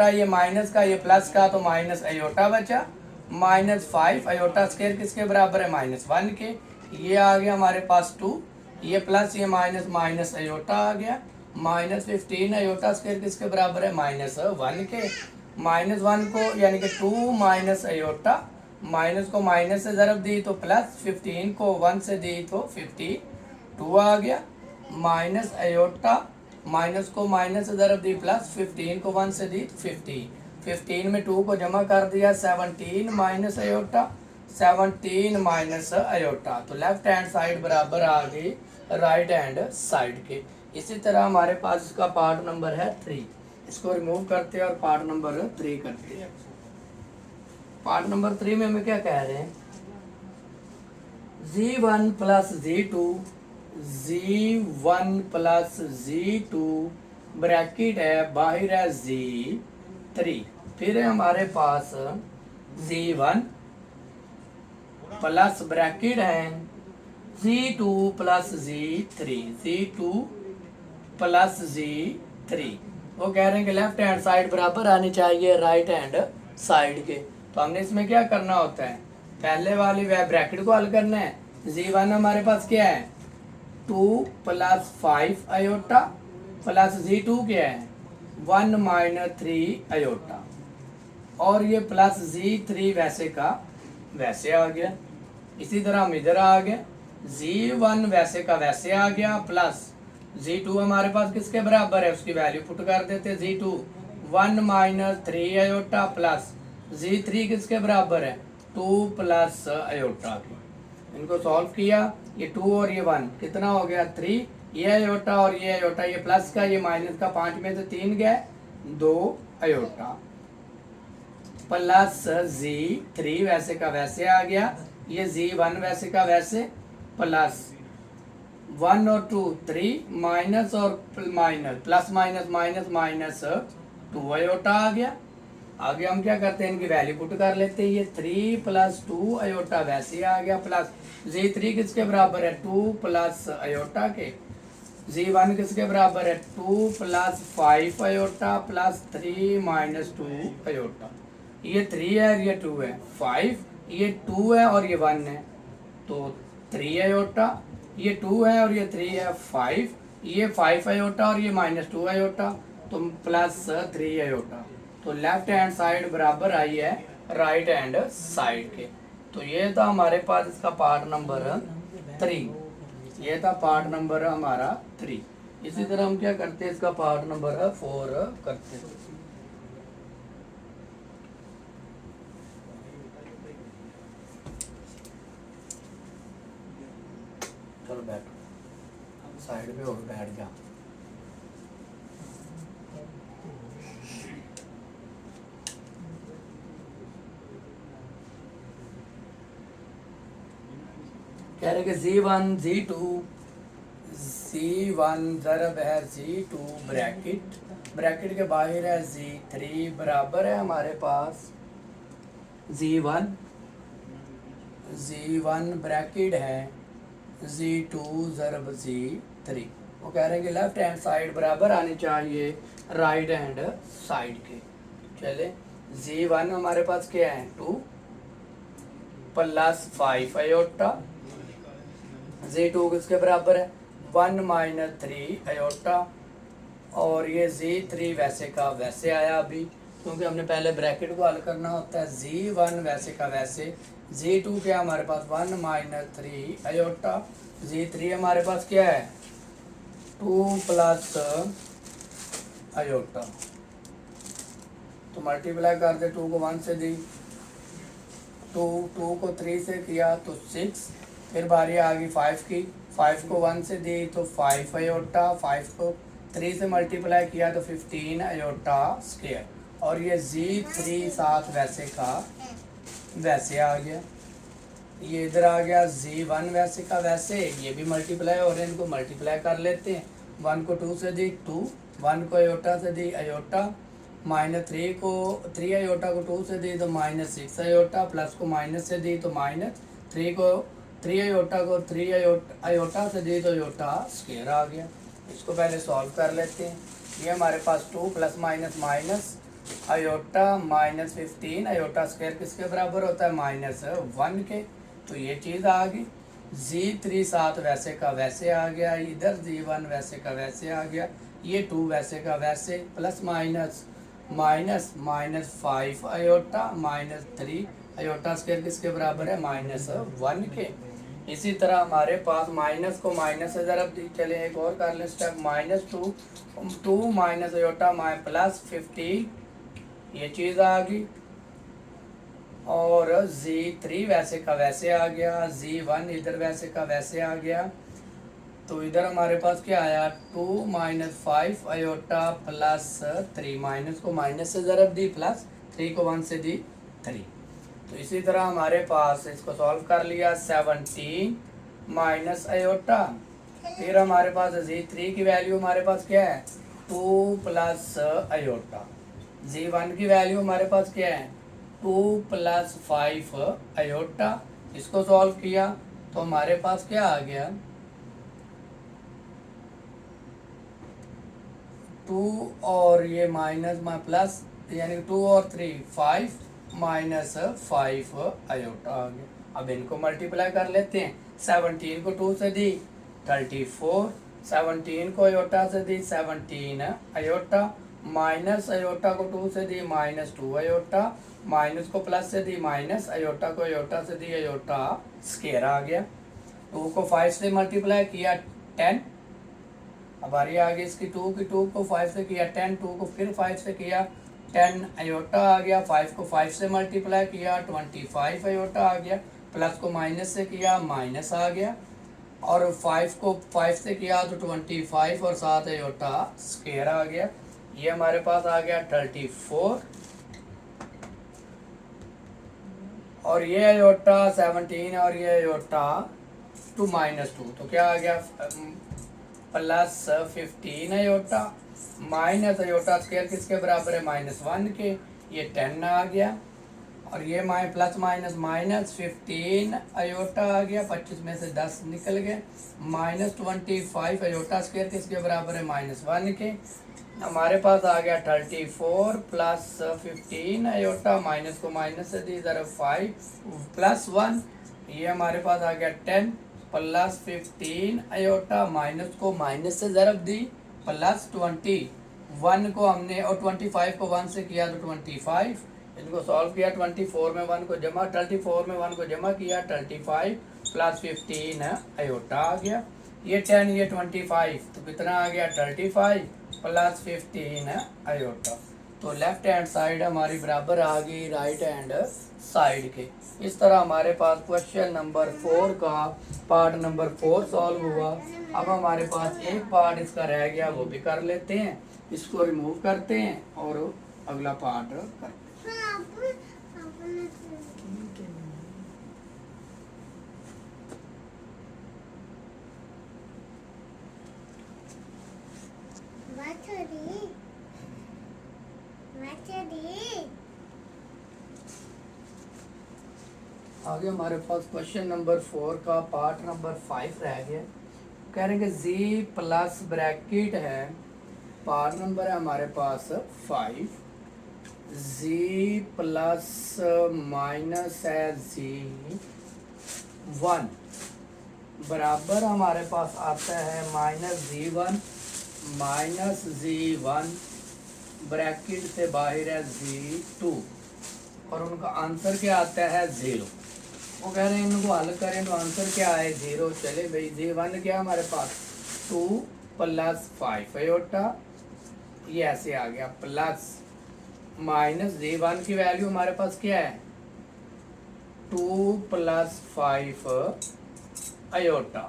ये माइनस का, ये प्लस का, तो माइनस अयोटा बचा। -5 अयोटा स्क्वायर किसके बराबर है? -1 के। ये आ गया हमारे पास 2, ये प्लस ये माइनस, माइनस अयोटा आ गया। -15 अयोटा स्क्वायर किसके बराबर है? -1 के। -1 को यानी कि 2 माइनस अयोटा, माइनस को माइनस से ज़रब दी तो प्लस, 15 को 1 से दी तो 52 आ गया। माइनस अयोटा, माइनस को माइनस से ज़रब दी प्लस, 15 को 1 से दी तो 50। 15 में 2 को जमा कर दिया, 17 माइनस अयोटा, 17 माइनस अयोटा। तो लेफ्ट हैंड साइड बराबर आ गई राइट हैंड साइड के। इसी तरह हमारे पास इसका पार्ट नंबर है 3। इसको रिमूव करते हैं और पार्ट नंबर 3 करते हैं। पार्ट नंबर 3 में हमें क्या कह रहे हैं? z1 plus z2, z1 plus z2 bracket है, बाहर है z3। फिर है हमारे पास z1 प्लस ब्रैकेट है z2 plus z3, z2 plus z3। वो कह रहे हैं कि लेफ्ट हैंड साइड बराबर आनी चाहिए राइट हैंड साइड के। तो हमने इसमें क्या करना होता है? पहले वाली वह ब्रैकेट को हल करना है। z1 हमारे पास क्या है? 2 प्लस 5 अयोटा, प्लस z2 क्या है? 1 माइनस 3 अयोटा, और ये प्लस z3 वैसे का वैसे आ गया। इसी तरह हम इधर आ गए, z1 वैसे का वैसे आ गया, प्लस z2 हमारे पास किसके बराबर है? उसकी वैल्यू पुट कर देते हैं। z2 1 minus 3 aorta, plus z3 किसके बराबर है? 2 प्लस अयोटा की। इनको सॉल्व किया, ये 2 और ये 1 कितना हो गया? 3। ये अयोटा और ये अयोटा, ये प्लस का ये माइनस का, 5 में से 3 गए, 2 अयोटा, प्लस z3 वैसे का वैसे आ गया। ये z1 वैसे का वैसे, प्लस 1 और 2 3, माइनस और minus, plus minus minus minus 2 iota आ गया। आगे हम क्या करते हैं? इनकी वैल्यू पुट कर लेते हैं। ये 3 प्लस 2 अयोटा वैसे आ गया, प्लस z3 किसके बराबर है? 2 प्लस अयोटा के। z1 किसके बराबर है? 2 plus 5 iota, plus 3 minus 2 iota. ये 3 है और ये 2 है, 5, ये 2 है और ये 1 है, तो 3 अयोटा, ये 2 है और ये 3 है, 5, ये 5 अयोटा और ये -2 अयोटा, तो प्लस 3 अयोटा। तो लेफ्ट हैंड साइड बराबर आई है राइट हैंड साइड के। तो ये था हमारे पास इसका पार्ट नंबर 3। ये था पार्ट नंबर हमारा 3। इसी तरह हम क्या करते हैं? इसका पार्ट नंबर 4 करते हैं। चलो बैठो, साइड पे हो बैठ जा। कह रहे कि z1 z1 ज़रब है z2 ब्रैकेट, ब्रैकेट के बाहर है z3 बराबर है हमारे पास z1 ब्रैकेट है z2 ज़रब z3। वो कह रहे हैं कि लेफ्ट हैंड साइड बराबर आनी चाहिए राइट हैंड साइड के। चले, z1 हमारे पास क्या है? 2 प्लस 5 अयोटा, z2 किसके बराबर है? 1 माइनस 3 अयोटा, और ये z3 वैसे का वैसे आया अभी, क्योंकि हमने पहले ब्रैकेट को हल करना होता है। z1 वैसे का वैसे, z2 क्या हमारे पास? 1 माइनस 3 अयोटा, z3 हमारे पास क्या है? 2 प्लस अयोटा। तो मल्टीप्लाई कर दे, 2 को 1 से दी, 2 को 3 से किया तो 6, फिर बारी आ गई 5 की, 5 को 1 से दी तो 5 अयोटा, 5 को 3 से मल्टीप्लाई किया तो 15 अयोटा स्क्वायर, और ये Z3 साथ वैसे का वैसे आ गया, ये इधर आ गया Z1 वैसे का वैसे, ये भी मल्टीप्लाई हो रहे हैं, इनको मल्टीप्लाई कर लेते हैं। 1 को 2 से दी 2, 1 को अयोटा से दी अयोटा, -3 को 3 अयोटा को 2 से दी तो -6 अयोटा, प्लस को माइनस से दी तो -3 को 3 अयोटा को 3 अयोटा से दी तो अयोटा स्क्वायर आ गया। इसको पहले सॉल्व कर लेते हैं। ये हमारे पास 2 plus minus minus iota -15 iota square किसके बराबर होता है, -1 के। तो ये चीज़ आ गई। Z3 साथ वैसे का वैसे आ गया, इधर Z1 वैसे का वैसे आ गया, ये 2 वैसे का वैसे, plus minus minus -5 iota -3 iota square किसके बराबर है, -1 के। इसी तरह हमारे पास माइनस को माइनस से ज़रा चले एक और कर लें स्टेप, -2 माइनस अयोटा +15, ये चीज़ आ गई, और Z3 वैसे का वैसे आ गया, Z1 इधर वैसे का वैसे आ गया। तो इधर हमारे पास क्या आया, 2 - 5 अयोटा +3, माइनस को माइनस से ज़रब दी, प्लस 3 को 1 से दी 3। तो इसी तरह हमारे पास इसको सॉल्व कर लिया, 17 माइनस अयोटा, फिर हमारे पास Z3 की वैल्यू हमारे पास क्या है, 2 प्लस अयोटा, Z1 की वैल्यू हमारे पास क्या है, 2 + 5 अयोटा। इसको सॉल्व किया तो हमारे पास क्या आ गया, 2 और ये माइनस प्लस, यानी 2 और 3 5 -5 अयोटा आ गया। अब इनको मल्टीप्लाई कर लेते हैं। 17 को 2 से दी 34, 17 को अयोटा से दी 17 अयोटा, माइनस अयोटा को 2 से दी -2 अयोटा, माइनस को प्लस से दी माइनस, अयोटा को अयोटा से दी अयोटा स्क्वायर आ गया। 2 को 5 से मल्टीप्लाई किया 10, अब बारी आ गई इसकी 2 को 5 से किया 10, 2 को फिर 5 से किया 10 अयोटा आ गया, 5 को 5 से मल्टीप्लाई किया 25 अयोटा आ गया, प्लस को माइनस से किया माइनस आ गया, और 5 को 5 से किया तो 25 और 7 अयोटा स्क्वायर आ गया। ये हमारे पास आ गया 34, और ये अयोटा 17 और ये अयोटा 2 -2, तो क्या आ गया, +15 अयोटा माइनस अयोटा स्क्वायर किसके बराबर है, -1 के, ये 10 आ गया, और ये प्लस माइनस माइनस 15 अयोटा आ गया, 25 में से 10 निकल गए, -25 अयोटा स्क्वायर किसके बराबर है, -1 के। हमारे पास आ गया 34 + 15 अयोटा, माइनस को माइनस से दी ज़रा 5 + 1, ये हमारे पास आ गया 10 + 15 अयोटा, माइनस को माइनस से ज़रब दी, +20, 1 को हमने और 25 को 1 से किया तो 25, इनको सॉल्व किया, 24 में 1 को जमा 34 में 1 को जमा किया, 35 + 15 अयोटा आ गया, ये 10 ये 25, तो कितना आ गया, 35 + 15 अयोटा। तो लेफ्ट हैंड साइड हमारी बराबर आ गई राइट हैंड साइड के। इस तरह हमारे पास क्वेश्चन नंबर 4 का पार्ट नंबर 4 सॉल्व हुआ। अब हमारे पास एक पार्ट इसका रह गया, वो भी कर लेते हैं, इसको रिमूव करते हैं और अगला पार्ट करते हैं। आगे हमारे पास क्वेश्चन नंबर 4 का पार्ट नंबर 5 रह गया। कह रहे हैं कि जी प्लस ब्रैकेट है, पार्ट नंबर है हमारे पास 5, जी प्लस माइनस है जी1 बराबर हमारे पास आता है -जी1 माइनस जी1 ब्रैकेट से बाहर है जी2, और उनका आंसर क्या आता है 0। वो कह रहे हैं इनको हल करें तो आंसर क्या है 0। चले भाई, जी1 क्या हमारे पास 2 + 5 अयोटा, ये ऐसे आ गया, प्लस माइनस z1 की वैल्यू हमारे पास क्या है 2 + 5 आयोटा।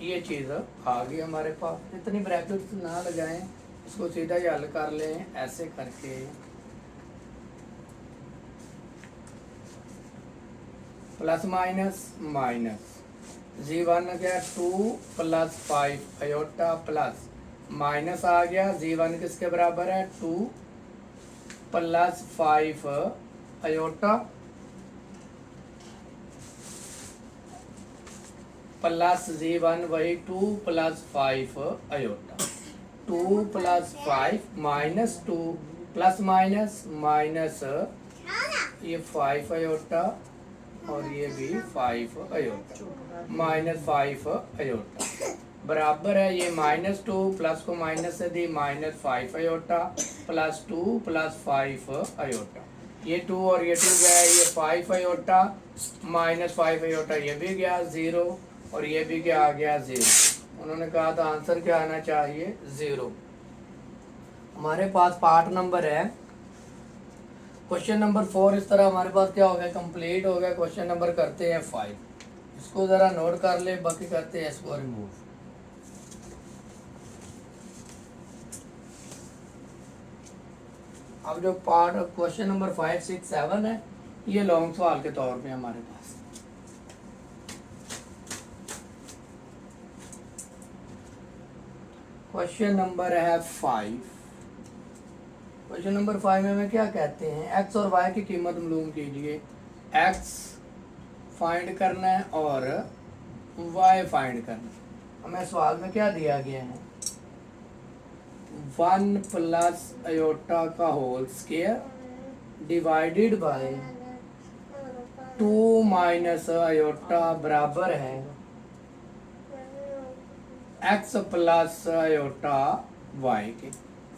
ये चीज़ आ गई हमारे पास। इतनी ब्रैकेट्स ना लगाएं, इसको सीधा ही हल कर लें ऐसे करके। प्लस माइनस माइनस z1 क्या 2 + 5 आयोटा प्लस माइनस आ गया z1 किसके बराबर है 2 + 5 आयोटा प्लस z1 वही 2 + 5 आयोटा। 2 + 5 -2 प्लस माइनस माइनस ये 5 आयोटा और ये भी 5 आयोटा -5 आयोटा बराबर है ये -2 प्लस को माइनस से दी -5 आयोटा प्लस 2 + 5 आयोटा। ये 2 और ये 2 गया, ये 5 आयोटा -5 आयोटा ये भी गया 0 और ये भी क्या आ गया 0। उन्होंने कहा था आंसर क्या आना चाहिए 0। हमारे पास पार्ट नंबर है क्वेश्चन नंबर 4। इस तरह हमारे पास क्या हो गया कंप्लीट हो गया। क्वेश्चन नंबर करते हैं 5, इसको ज़रा नोट कर ले, बाकी करते हैं इसको रिमूव। अब जो पार्ट क्वेश्चन नंबर 5, 6, 7 है ये लॉन्ग सवाल के तौर पे हमारे पास। क्वेश्चन नंबर है 5। क्वेश्चन नंबर 5 में हमें क्या कहते हैं एक्स और वाई की कीमत मालूम कीजिए। एक्स फाइंड करना है और वाई फाइंड करना है। हमें सवाल में क्या दिया गया है 1 + आयोटा का whole square divided by 2 - iota बराबर है x + आयोटा y के।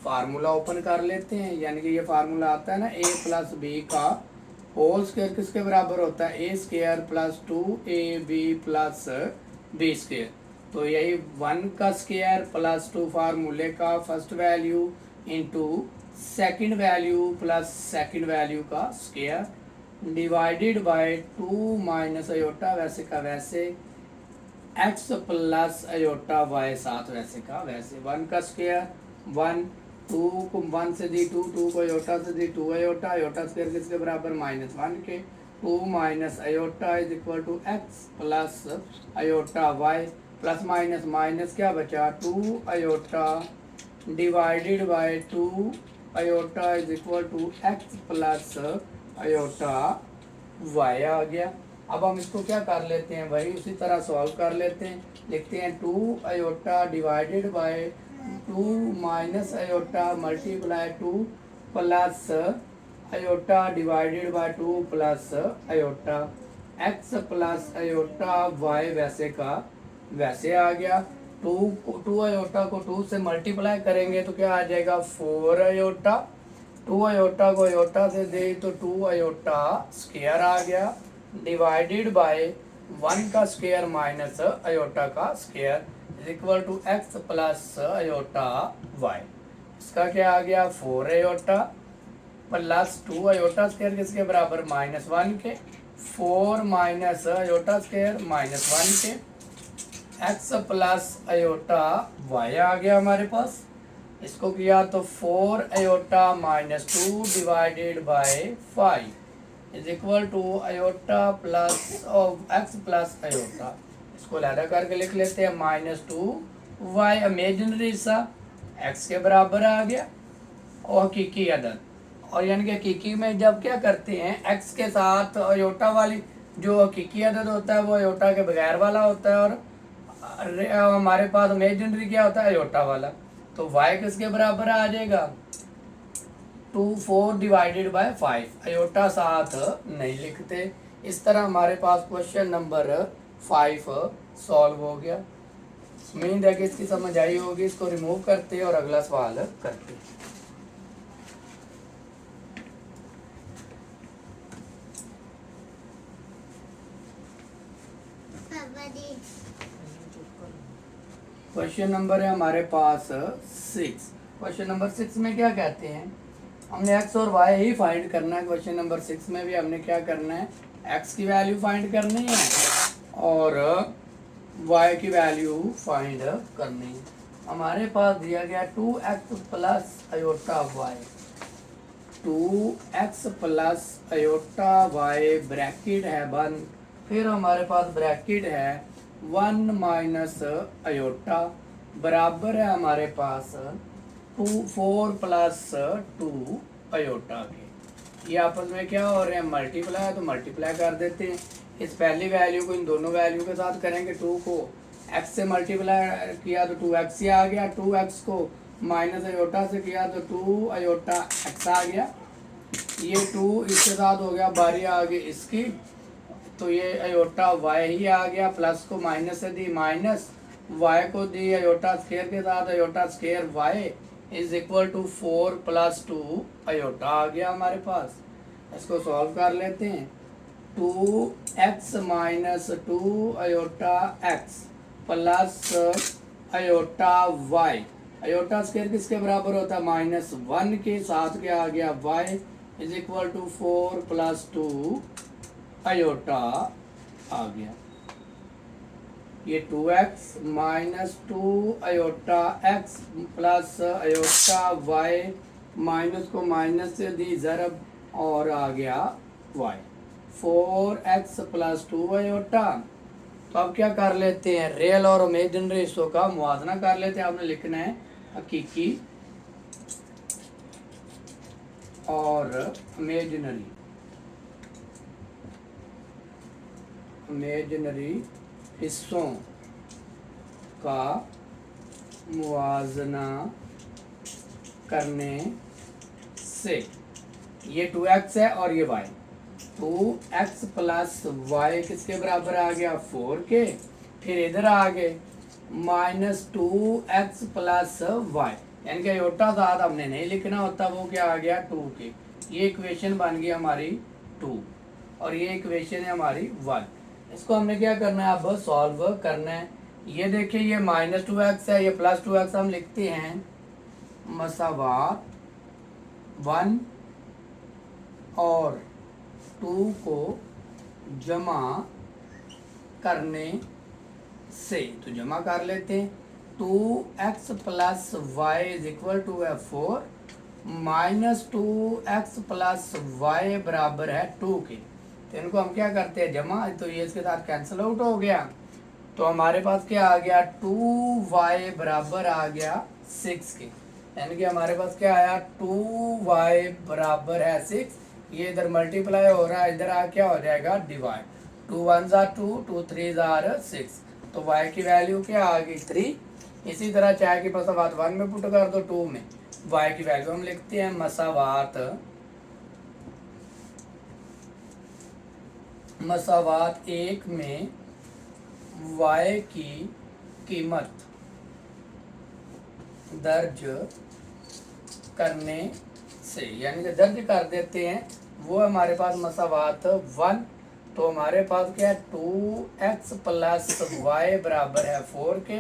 फार्मूला ओपन कर लेते हैं, यानी कि ये फार्मूला आता है ना a + b का होल स्क्वायर किसके बराबर होता है a² + 2ab + b²। तो यही 1 का स्क्वायर प्लस 2 फार्मूले का first value into second value plus second value का स्क्वायर डिवाइडेड बाय 2 - आयोटा वैसे का वैसे x + आयोटा y साथ वैसे का वैसे। 1 का स्क्वायर 1, 2 को 1 से दी 2, 2 को आयोटा से दी 2 आयोटा, आयोटा स्क्वायर किसके बराबर -1 के। 2 - iota = x + iota y plus minus minus क्या बचा 2 iota divided by 2 iota = x + iota y आ गया। अब हम इसको क्या कर लेते हैं भाई उसी तरह सॉल्व कर लेते हैं। लिखते हैं 2 iota divided by 2 - iota multiply 2 plus iota divided by 2 plus iota x + iota y वैसे का वैसे आ गया। 2 आयोटा को 2 से मल्टीप्लाई करेंगे तो क्या आ जाएगा 4 आयोटा। 2 आयोटा को आयोटा से दे तो 2 आयोटा स्क्वायर आ गया डिवाइडेड बाय 1 का स्क्वायर माइनस आयोटा का स्क्वायर = x + आयोटा y। इसका क्या आ गया 4 आयोटा प्लस 2 आयोटा स्क्वायर किसके बराबर -1 के। 4 - आयोटा स्क्वायर -1 के x + आयोटा y आ गया हमारे पास। इसको किया तो 4 iota -2 divided by 5 = iota plus x + iota. इसको लैडा करके लिख लेते हैं -2 y इमेजिनरी सा x के बराबर आ गया और हकीकी अदद। और यानी कि हकीकी में जब क्या करते हैं x के साथ आयोटा वाली जो हकीकी अदद होता है वो आयोटा के बगैर वाला होता है और हमारे पास इमेजिनरी क्या होता है आयोटा वाला। तो y किसके बराबर आ जाएगा 2 4 डिवाइडेड बाय 5। आयोटा साथ नहीं लिखते। इस तरह हमारे पास क्वेश्चन नंबर 5 सॉल्व हो गया। उम्मीद है कि इसकी समझ आई होगी। इसको रिमूव करते और अगला सवाल करते। क्वेश्चन नंबर है हमारे पास 6। क्वेश्चन नंबर 6 में क्या कहते हैं हमने एक्स और वाई ही फाइंड करना है। क्वेश्चन नंबर 6 में भी हमने क्या करना है, एक्स की वैल्यू फाइंड करनी है और वाई की वैल्यू फाइंड करनी है। हमारे पास दिया गया 2x plus iota Y, 2x plus iota Y bracket है 1, फिर हमारे पास ब्रैकेट है 1 माइनस अयोटा बराबर है हमारे पास 4 प्लस 2 अयोटा के। ये आपस में क्या हो रहे हैं, मल्टीप्लाई, तो मल्टीप्लाई कर देते हैं। इस पहली वैल्यू को इन दोनों वैल्यू के साथ करेंगे, 2 को x से मल्टीप्लाई किया तो 2x ही आ गया, 2x को माइनस अयोटा से किया तो 2 अयोटा x आ गया। ये 2 इसके साथ हो गया, बारी आ गई इसकी, तो ये अयोटा y ही आ गया। प्लस को माइनस से दी माइनस, y को दी अयोटा स्क्वायर के साथ iota square y is equal to 4 plus 2 iota आ गया हमारे पास। इसको सॉल्व कर लेते हैं। 2x minus 2 iota x plus iota y, iota square किसके बराबर होता है, -1 के साथ क्या आ गया y is equal to 4 plus 2 iota आ गया। ये 2x minus 2 iota x plus iota y, minus को माइनस से दी ज़रब और आ गया y, 4x प्लस 2 अयोटा। तो अब क्या कर लेते हैं, रियल और इमेजिनरी हिस्सों का मुआवजा कर लेते हैं। आपने लिखना है हकीकी और इमेजिनरी, इमेजिनरी हिस्सों का मुआवजा करने से ये 2x है और ये y, 2x प्लस वाई किसके बराबर आ गया, 4 के। फिर इधर आ गए माइनस 2x प्लस वाई, यानी कि अयोटा साथ हमने नहीं लिखना होता, वो क्या आ गया 2 के। ये इक्वेशन बन गई हमारी 2 और ये इक्वेशन है हमारी 1। इसको हमने क्या करना है, अब सॉल्व करना है। ये देखिए ये -2x है, ये +2x हम लिखते हैं मसावात 1 और 2 को जमा करने से, तो जमा कर लेते हैं। 2x plus Y is equal to है 4, माइनस 2x प्लस वाई बराबर है 2 के। तो इनको हम क्या करते हैं जमा, तो ये इसके साथ कैंसिल आउट हो गया। तो हमारे पास क्या आ गया, 2y बराबर आ गया 6 के, यानी कि हमारे पास क्या आया 2y बराबर है 6। ये इधर मल्टीप्लाई हो रहा है, इधर आ क्या हो जाएगा डिवाइड, 2 1 2, 2 3 6, तो y की वैल्यू क्या आ गई 3। इसी तरह चाहे की मसावात 1 में पुट कर दो, 2 में y की वैल्यू हम लिखते हैं मसावात 1 में y की कीमत दर्ज करने से, यानी कि दर्ज कर देते हैं, वो हमारे पास मसावात 1। तो हमारे पास क्या है 2x प्लस वाई बराबर है 4 के,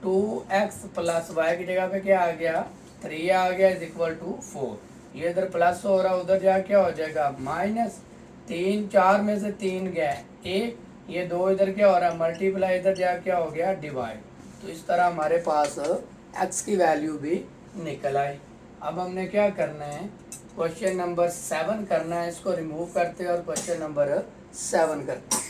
2x प्लस वाई की जगह पे क्या आ गया 3 आ गया इज इक्वल टू 4। ये इधर प्लस हो रहा है, उधर जा क्या हो जाएगा माइनस, 3 4 में से 3 गया 1, ये 2 इधर क्या हो रहा है मल्टीप्लाई, इधर जा क्या हो गया डिवाइड। तो इस तरह हमारे पास x की वैल्यू भी निकल आई। अब हमने क्या करना है, क्वेश्चन नंबर 7 करना है, इसको रिमूव करते हैं और क्वेश्चन नंबर 7 करते हैं।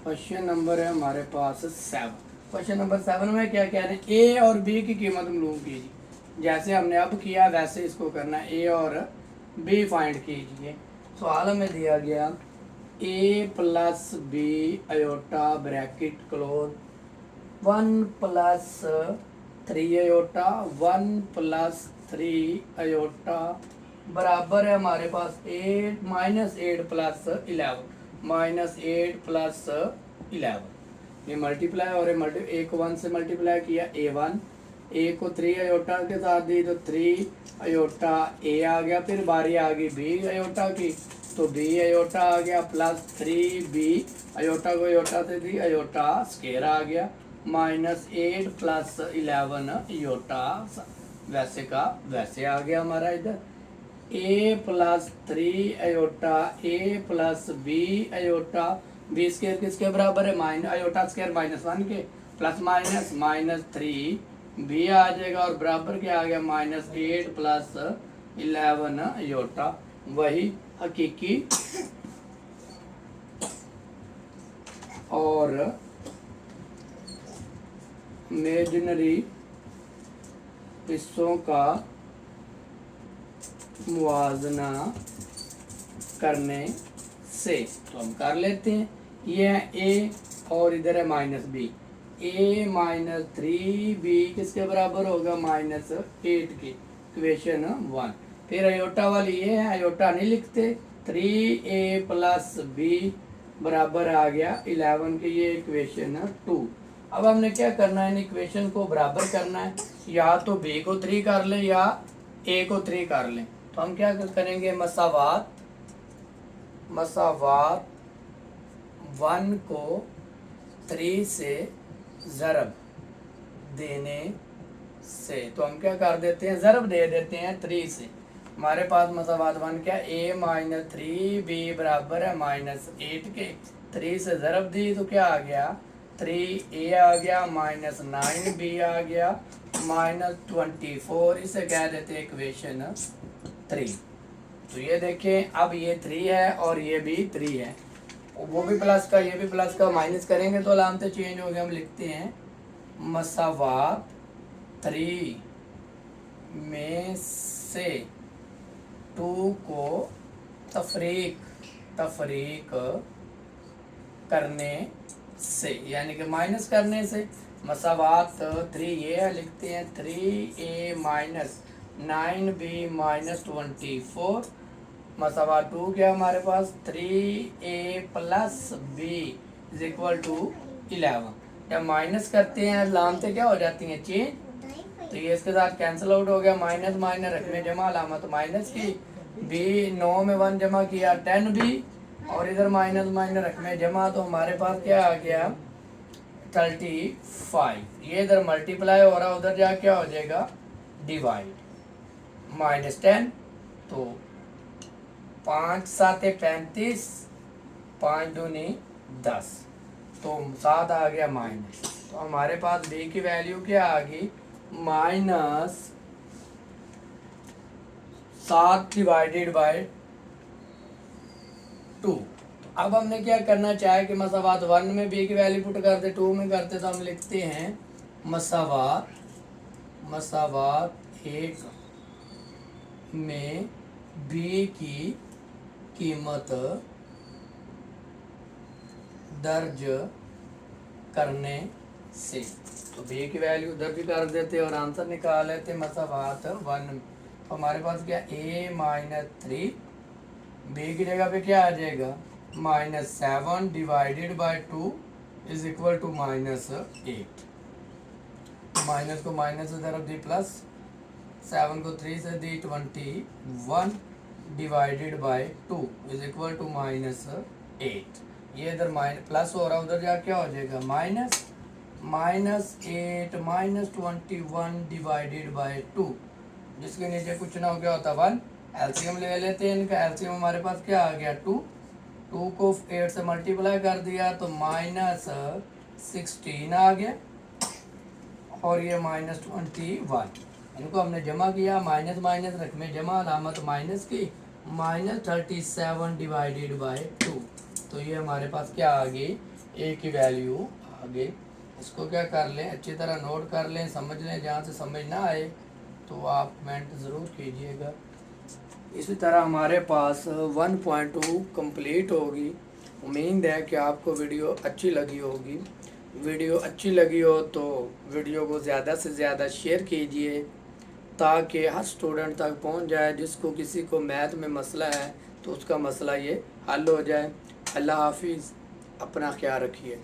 क्वेश्चन नंबर है हमारे पास 7। क्वेश्चन नंबर 7 में क्या कह रहे हैं, ए और बी की कीमत मालूम कीजिए। जैसे हमने अब किया वैसे इसको करना है, ए और बी फाइंड कीजिए। सवाल में दिया गया A plus B iota bracket close 1 plus 3 iota 1 plus 3 iota बराबर है हमारे पास 8 -8 प्लस 11 -8 प्लस 11। ये मल्टीप्लाई और ए को 1 से मल्टीप्लाई किया A1, ए को 3 अयोटा के साथ दी तो 3 अयोटा ए आ गया। फिर बारी आ गई बी अयोटा की, तो बी अयोटा आ गया प्लस 3b अयोटा को अयोटा से दी अयोटा स्केयर आ गया -8 प्लस 11 अयोटा वैसे का वैसे आ गया हमारा इधर। a plus 3 iota a plus B iota बी स्केयर किसके बराबर है माइनस अयोटा स्केयर -1 के प्लस -3 बी आ जाएगा और बराबर क्या आ गया -8 प्लस 11 अयोटा। वही हकीकी और इमेजिनरी हिस्सों का मुवाजना करने से तो हम कर लेते हैं। ये है ए और इधर है -b, a -3b किसके बराबर होगा -8 के, इक्वेशन 1। फिर अयोटा वाली ये है, अयोटा नहीं लिखते, 3a प्लस b बराबर आ गया 11 के, ये इक्वेशन 2। अब हमने क्या करना है, इन इक्वेशन को बराबर करना है, या तो b को 3 कर ले या a को 3 कर लें। तो हम क्या करेंगे, मसावात 1 को 3 से ज़रब देने से, तो हम क्या कर देते हैं, ज़रब दे देते हैं 3 से। हमारे पास मसावात 1 क्या, a -3b बराबर है -8 के, 3 से ज़रब दी तो क्या आ गया 3a आ गया -9b आ गया -24, इसे कह देते हैं इक्वेशन 3। तो ये देखें, अब ये 3 है और ये भी 3 है, वो भी प्लस का ये भी प्लस का, माइनस करेंगे तो अलामतें चेंज हो गए। हम लिखते हैं मसावात 3 में से 2 को तफरीक करने से, यानी कि माइनस करने से। मसावात 3 ये है, लिखते हैं 3a - 9b -24 मसावात 2 क्या हमारे पास 3a plus b is equal to 11। जब माइनस करते हैं लामतें क्या हो जाती हैं चेंज, तो ये इसके साथ कैंसिल आउट हो गया, माइनस माइनस रकमे जमा, अलामत माइनस की, b 9 में 1 जमा किया 10b और इधर माइनस माइनस रकमे जमा, तो हमारे पास क्या आ गया 35। ये इधर मल्टीप्लाई हो रहा, उधर जा क्या हो जाएगा डिवाइड, -10, तो 5 7 35, 5 दूनी 10, तो 7 आ गया माइनस। तो हमारे पास b की वैल्यू क्या आ गई -7 डिवाइडेड बाय 2। अब हमने क्या करना चाहे कि मसावात 1 में b की वैल्यू पुट करते, 2 में करते, तो हम लिखते हैं मसावात 1 में b की कीमत दर्ज करने से, तो b की वैल्यू उधर भी कर देते और आंसर निकाल लेते मसावात 1। तो हमारे पास क्या a - 3, b की जगह पे क्या आ जाएगा -7 divided by 2 is equal to -8। Minus को माइनस से तरफ दी प्लस, 7 को 3 से दी 21 divided by 2 is equal to -8। ये इधर माइनस प्लस हो रहा, उधर जा क्या हो जाएगा -8 -21 डिवाइडेड बाय 2, जिसके नीचे कुछ ना हो गया होता 1। एलसीएम ले लेते हैं इनका, एलसीएम हमारे पास क्या आ गया 2 को 8 से मल्टीप्लाई कर दिया तो -16 आ गया और ये -21, इनको हमने जमा किया, माइनस माइनस रकमे जमा, अलामत माइनस की, -37 डिवाइडेड बाय 2। तो ये हमारे पास क्या आ गई ए की वैल्यू आ गई। इसको क्या कर लें, अच्छी तरह नोट कर लें, समझ लें, जहाँ से समझ ना आए तो आप कमेंट ज़रूर कीजिएगा। इसी तरह हमारे पास 1.2 कंप्लीट होगी। उम्मीद है कि आपको वीडियो अच्छी लगी होगी। वीडियो अच्छी लगी हो तो वीडियो को ज़्यादा से ज़्यादा शेयर कीजिए ताकि हर स्टूडेंट तक पहुंच जाए, जिसको किसी को मैथ में मसला है तो उसका मसला ये हल हो जाए। अल्लाह हाफिज़, अपना ख्याल रखिए।